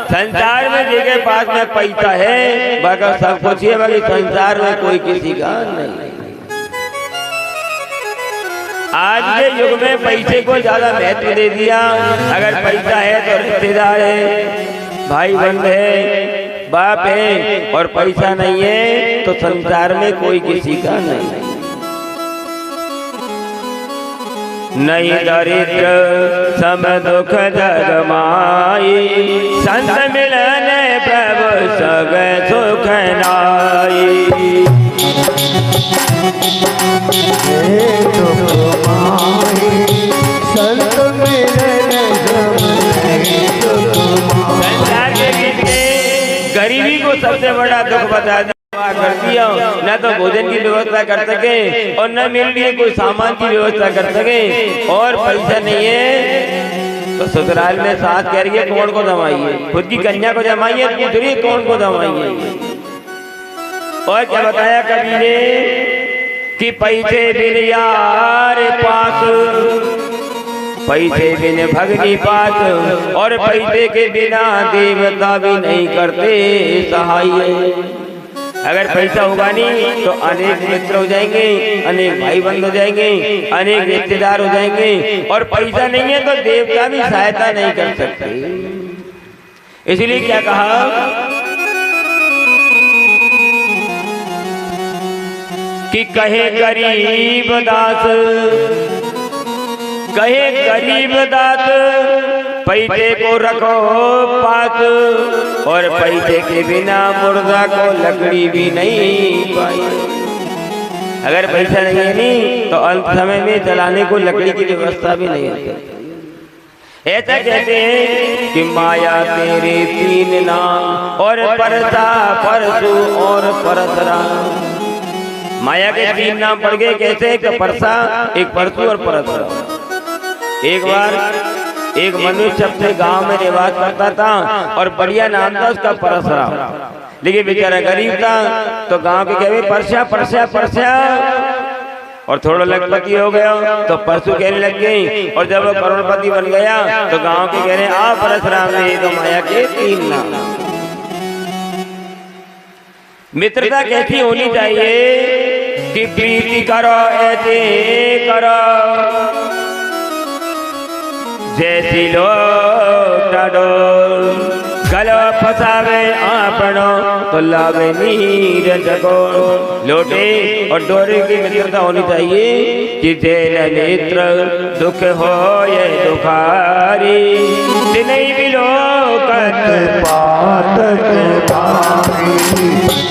संसार में जिसके पास में पैसा है बाकी सब कुछ है, बाकी संसार में कोई किसी का नहीं। आज के युग में पैसे को ज्यादा महत्व दे दिया। अगर पैसा है तो रिश्तेदार है, भाई बंद है, बाप है, और पैसा नहीं है तो संसार में कोई किसी का नहीं। नहीं दरिद्र सम दुख जग माई, संत मिलन प्रभु सग सुख नाई। संत मिलन संसार के किसने गरीबी को सबसे बड़ा दुख बता दिया कर दिया। न तो भोजन की व्यवस्था कर सके और न मेरे लिए कोई सामान की व्यवस्था कर सके, और पैसा नहीं है तो ससुराल में सास कह रही है कौन को जमाइए, खुद की कन्या को जमाइए, पूछ रही है कौन को जमाइए। और क्या बताया कवि ने कि पैसे बिन यार पास, पैसे बिन भगनी पास, और पैसे के बिना देवता भी नहीं करते सहाय। अगर पैसा होगा नहीं तो अनेक मित्र हो जाएंगे, अनेक भाई बंद हो जाएंगे, अनेक रिश्तेदार हो जाएंगे, और पैसा नहीं है तो देवता भी सहायता नहीं कर सकते। इसलिए क्या कहा कि कहे गरीब दास कहे गरीब दात पैसे को रखो पास, और पैसे के बिना मुर्दा को लकड़ी भी नहीं पाई। अगर पैसा नहीं है नहीं तो अंत समय में जलाने को लकड़ी की व्यवस्था भी नहीं होती। ऐसा कहते हैं कि माया तेरे तीन नाम, और परसा परसु और परसराम। माया के तीन नाम पड़ गए कैसे? एक परसा, एक परसु और परसराम। एक बार एक मनुष्य अपने गांव में निवास करता था और बढ़िया नाम था उसका परसराम, लेकिन बेचारा गरीब था तो गांव के कहे परसा परसा परसा, और थोड़ा लखपति हो गया तो परसु कहने लग गई, और जब वो करोड़पति बन गया तो गांव के कह रहे आ परसराम ने तो माया के तीन नाम। मित्रता कैसी होनी चाहिए कि प्रीति करो ऐसे करो जैसी लोटा डोल, गलो फसावे आपनो तो लावे नीर जगो। लोटे और डोरे की मित्रता होनी चाहिए कि जेल नेत्र दुख हो ये दुखारी, नहीं भी लोकत पातक भारी,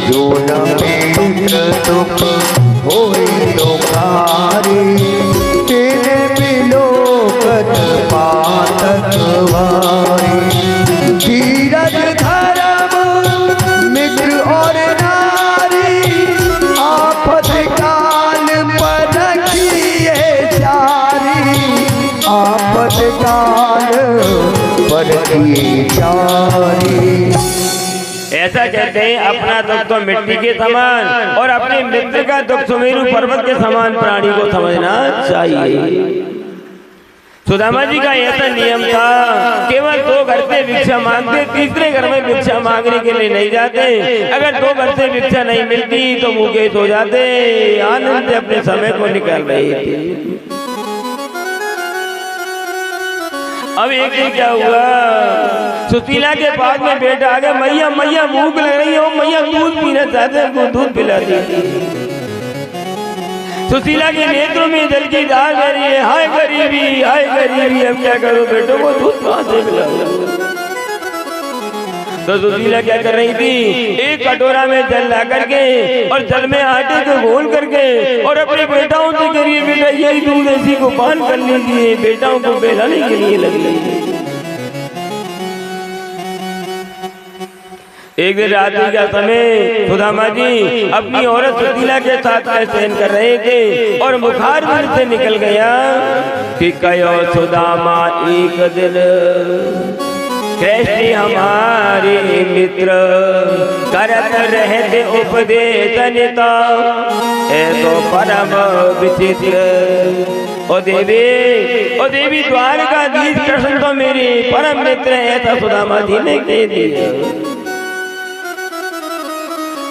जो न मित्र दुख होई दुखारी, तेरे भी लोकत पातक भारी। धीरज धर्म मित्र और नारी, आफत काल पर रखिए चारी, आफत काल पर रखिए चारी। ऐसा कहते हैं अपना दुख तो मिट्टी के समान और अपने मित्र का दुख सुमेरु पर्वत के समान प्राणी को समझना चाहिए। सुदामा जी का ऐसा नियम था, केवल 2 घर से भिक्षा मांगते, तीसरे घर में भिक्षा मांगने के लिए नहीं जाते। अगर 2 घर से भिक्षा नहीं मिलती तो भूखे सो जाते, आनंद से अपने समय को निकाल रहे थे। अब एक दिन क्या हुआ, सुशीला के पास में बेटा आ गया, मैया मैया भूख लग रही हो, मैया दूध पीना चाहते हैं, उनको दूध पिला दी। सुशीला के नेत्रों में जल की धार बह रही है, हाय गरीबी हाय गरीबी, अब क्या करो बेटों को दूध कहाँ से पिलाऊं। तो सुशीला क्या कर रही थी, एक कटोरा में जल ला करके और जल में आटे को घोल करके और अपने बेटाओं से कह रही है बेटा यही दूध ऐसी को पान कर लीजिए, बेटाओं को बहलाने के लिए लगी। एक दिन रात्रि का समय सुदामा जी अपनी औरत सुशीला के साथ में शयन कर रहे थे और बुखार मन से निकल गया कि कयो सुदामा एक दिन कृष्ण हमारे मित्र करत रहते उपदेश निता, ऐसो परम विचित्र। ओ देवी द्वारकाधीश कृष्ण तो मेरे परम मित्र, ऐसा सुदामा जी ने कह दिया।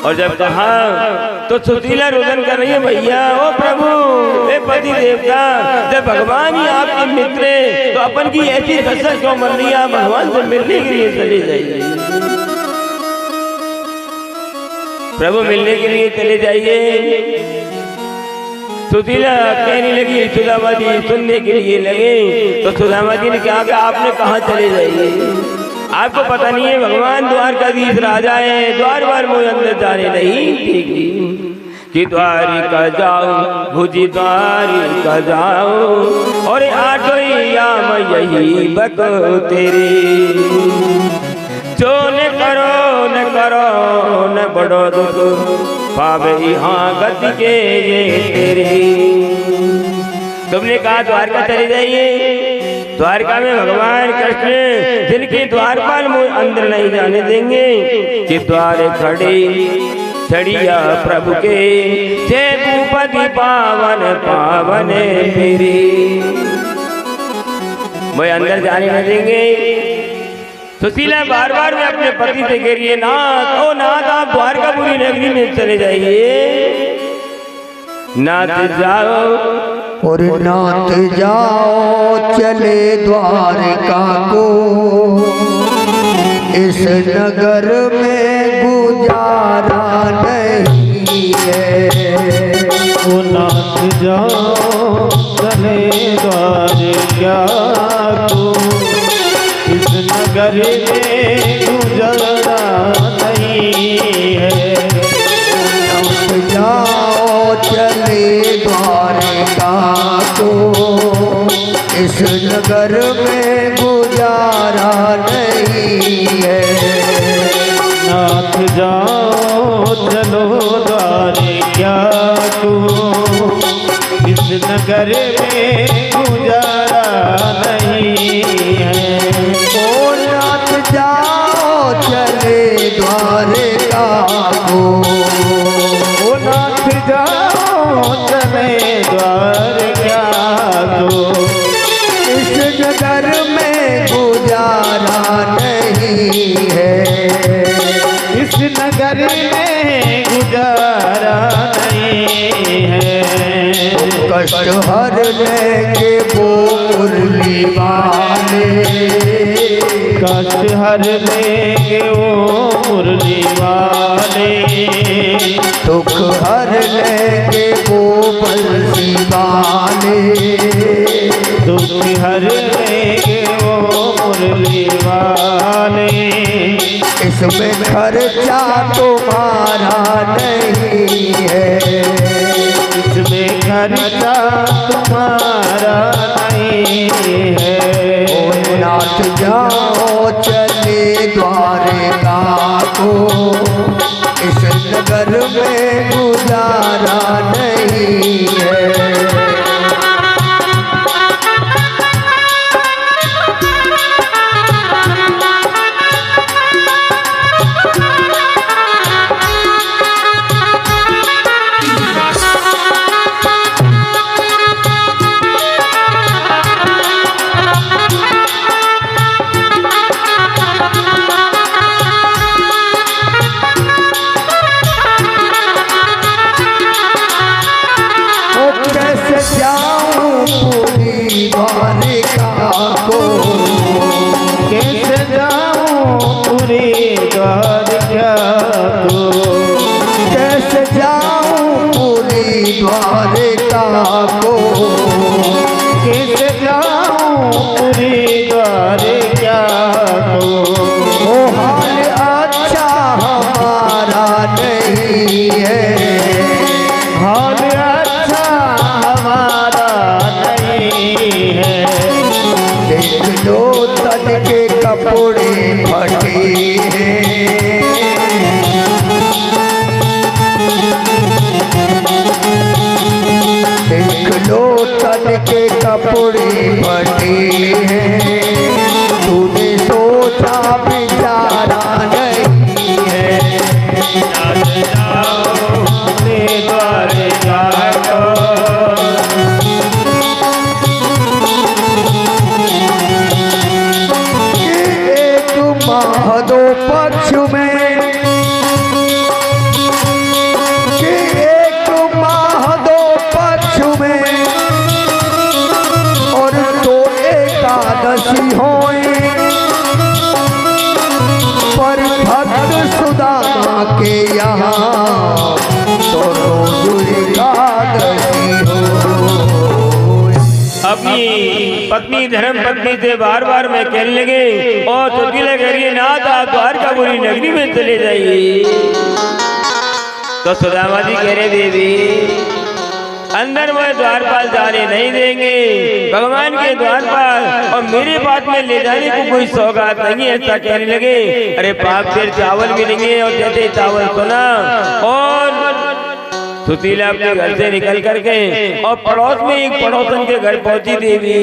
और जब कहा तो सुशीला रुदन कर रही है, भैया ओ प्रभु हे पति देवता, जब भगवान ही आपके मित्र तो अपन की ऐसी दशा क्यों मर रही है, भगवान से मिलने के लिए चले जाइए। प्रभु मिलने के लिए चले जाइए। सुशीला कहने लगी, सुदामा जी सुनने के लिए लगे। तो सुदामा जी ने कहा कि आपने कहाँ चले जाइए, आपको पता नहीं है भगवान द्वारकाधीश राजा है, द्वार बार मुझे अंदर जाने नहीं देगी। कि द्वारिका जाओ भुजी द्वारिका जाओ, और आठो याम यही बको तेरे, जो न करो न बड़ो दुख पावे यहाँ गति के ये तेरे। तुमने कहा द्वारका चले जाइए, द्वारका में भगवान कृष्ण जिनके द्वारपाल मुझे अंदर नहीं जाने देंगे कि द्वार खड़े छड़िया प्रभु के, जय भूपति पावन पावन मेरे, मुझे अंदर जाने न देंगे। सुशीला बार बार में अपने पति से कह रही है, नाथ ओ नाथ आप द्वारकापुरी नगरी में चले जाइए, नाथ जाओ और नाथ जाओ चले द्वारिका को, इस नगर में गुजारा नहीं है। ओ नाथ जाओ चले द्वारिका क्या तू इस नगर में गुजारा नहीं है। जाओ चले द्वारका को, इस नगर में गुजारा नहीं है। नाथ जाओ चलो द्वारका को, इस नगर में गुजारा नहीं है। ओ नाथ जाओ चले द्वारका को, ओ नाथ जाओ चले द्वारका को, इस नगर में गुजारा नहीं है। इस नगर में गुजारा नहीं है। कष्ट हर लेंगे वो मुरली वाले, कष्ट हर लेंगे वो मुरली वाले, दुख हर लेंगे वो बंसी वाले, दुख हर लेंगे वो मुरली वाले। इसमें खर्चा तुम्हारा नहीं है। इसमें खर्चा तुम्हारा नहीं है। ओ नाथ जाओ चले द्वारका को, इस नगर में गुजारा नहीं है। कैसे जाऊं पूरी द्वारका को, कैसे जाऊं पूरी द्वारका को, कैसे जाऊं पूरी द्वारका को। ओ हाल अच्छा हमारा नहीं है। हाल अच्छा हमारा नहीं है। देख लो तन के कपड़े फटे हैं, देख लो तन के कपड़े फटे हैं। तूने सोचा बेचारा नहीं है। द्वारका को, एक महादो पक्ष में, कि एक महादो पक्ष में, और तो एकादशी होई, पर भक्त सुदामा के यहाँ तो रोज एकादशी हो। अपनी पत्नी धर्म पत्नी से बार बार मैं कहने लगे और सुशीला कह रही है नाथ आप द्वारकापुरी नगरी में चले जाइए। तो सुदामा जी कह रहे देवी अंदर वो द्वारपाल जाने नहीं देंगे, भगवान के द्वारपाल और मेरे बात में ले जाने को कोई सौगात नहीं है। ऐसा कहने लगे। अरे पाप फिर चावल मिलेंगे और जैसे चावल सुना और सुशीला अपने घर से निकल करके और पड़ोस में एक पड़ोसन के घर पहुंची देवी।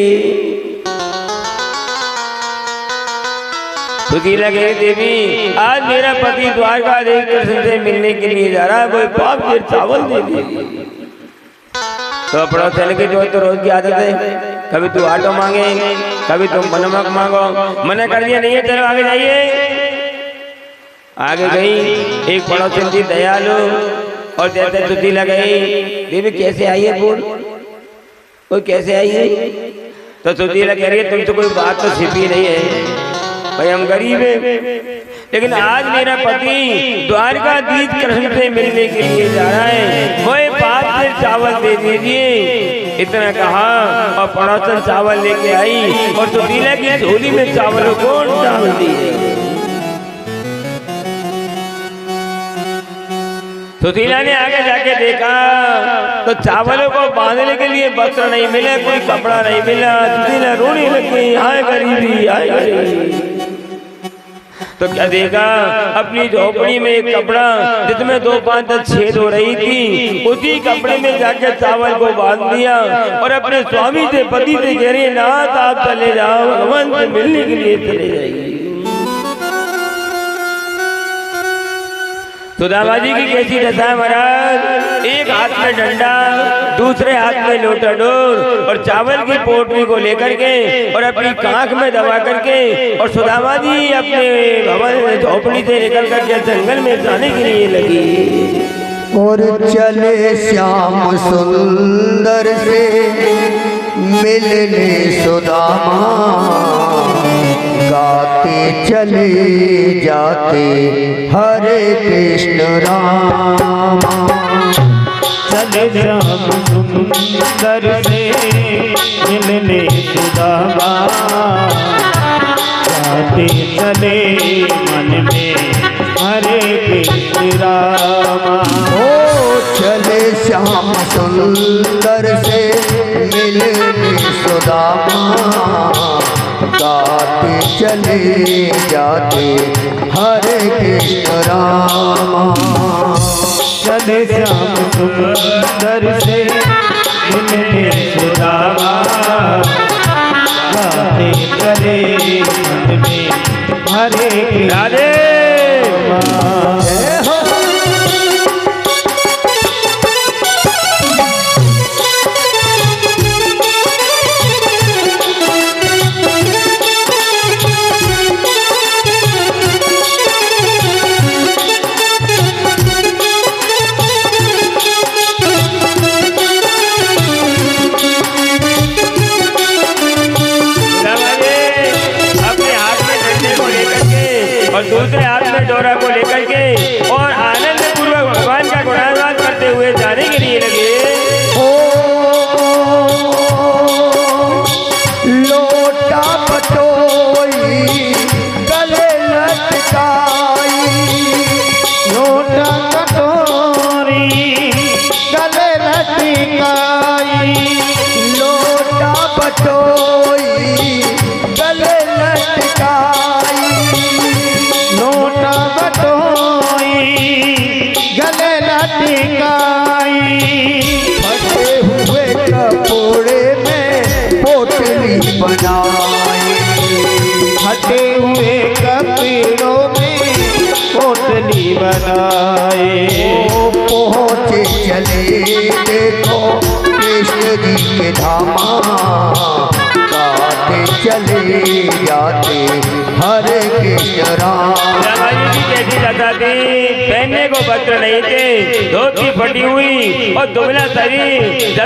सुशीला कही देवी आज मेरा पति द्वारकाधीश कृष्ण से मिलने के लिए जा रहा है, कोई पाप फिर चावल दे दीजिए। तो पड़ोसन की जो तो रोज की आदत है, कभी तू आटो मांगे कभी तुम नमक मांगो, मना कर दिया नहीं है चलो आगे जाइए। आगे गई एक पड़ोसन थी दयालु और जैसे सुशीला गई देवी कैसे आई है बोल कोई कैसे आई है। तो सुशीला कह रही है तुमसे कोई बात तो छिपी नहीं है भाई, हम गरीब है लेकिन आज मेरा पति द्वारकाधीश कृष्ण से मिलने के लिए जा रहा है, वो पाप से चावल दे दीजिए। इतना कहा और पड़ोसन चावल लेके आई और सुशीला की झोली में चावलों को डाल दिए। सुशीला ने आगे जाके देखा तो चावलों को बांधने के लिए वस्त्र नहीं मिला, कोई कपड़ा नहीं मिला। सुशीला रोने लगी, हाय गरीबी, हाय गरीबी। तो क्या देखा, अपनी झोपड़ी में एक कपड़ा जिसमें 2-5 छेद हो रही थी, उसी कपड़े में जाकर चावल को बांध दिया और अपने स्वामी से, पति से कह रहे, नाथ आप चले जाओ, भगवान से मिलने के लिए चले जाइए। सुदामा जी की कैसी दशा है महाराज, एक हाथ में डंडा, दूसरे हाथ में लोटा डोर और चावल की पोटली को लेकर के और अपनी कांख में दबा करके और सुदामा जी अपने भवन झोपड़ी से निकल करके जंगल में जाने के लिए लगी। और चले श्याम सुंदर से मिलने सुदामा, गाते चले जाते हरे कृष्ण राम। चले श्याम सुंदर से मिलने सुदामा, गाते चले मन में हरे कृष्ण रामा। ओ चले श्याम सुंदर से मिलने सुदामा, गाते चले जाते हरे कृष्ण रामा। चले श्याम सुंदर से मिलने सुदामा, गाते चले मन में हरे राधे। और दूसरे हाथ में डोरा को लेकर के और आनंद पूर्वक भगवान का गुणगान करते हुए जाने के लिए लगे। लोटा पटोई गले लटकाई, लोटा कटोरी गले लटकाई, लोटा पटोई गले लटकाई, लोटा कटोरी गले लटकाई। फटे हुए कपड़े में पोटली बनाई, हटे हुए कपड़ों में पोटली बनाए। पहुँचे चले देखो कृष्ण जी के धामा, गाते चले जाते हरे कृष्ण राम। कैसी लता थी, पहनने को वस्त्र नहीं थे, धोती फटी हुई और दुबला शरीर।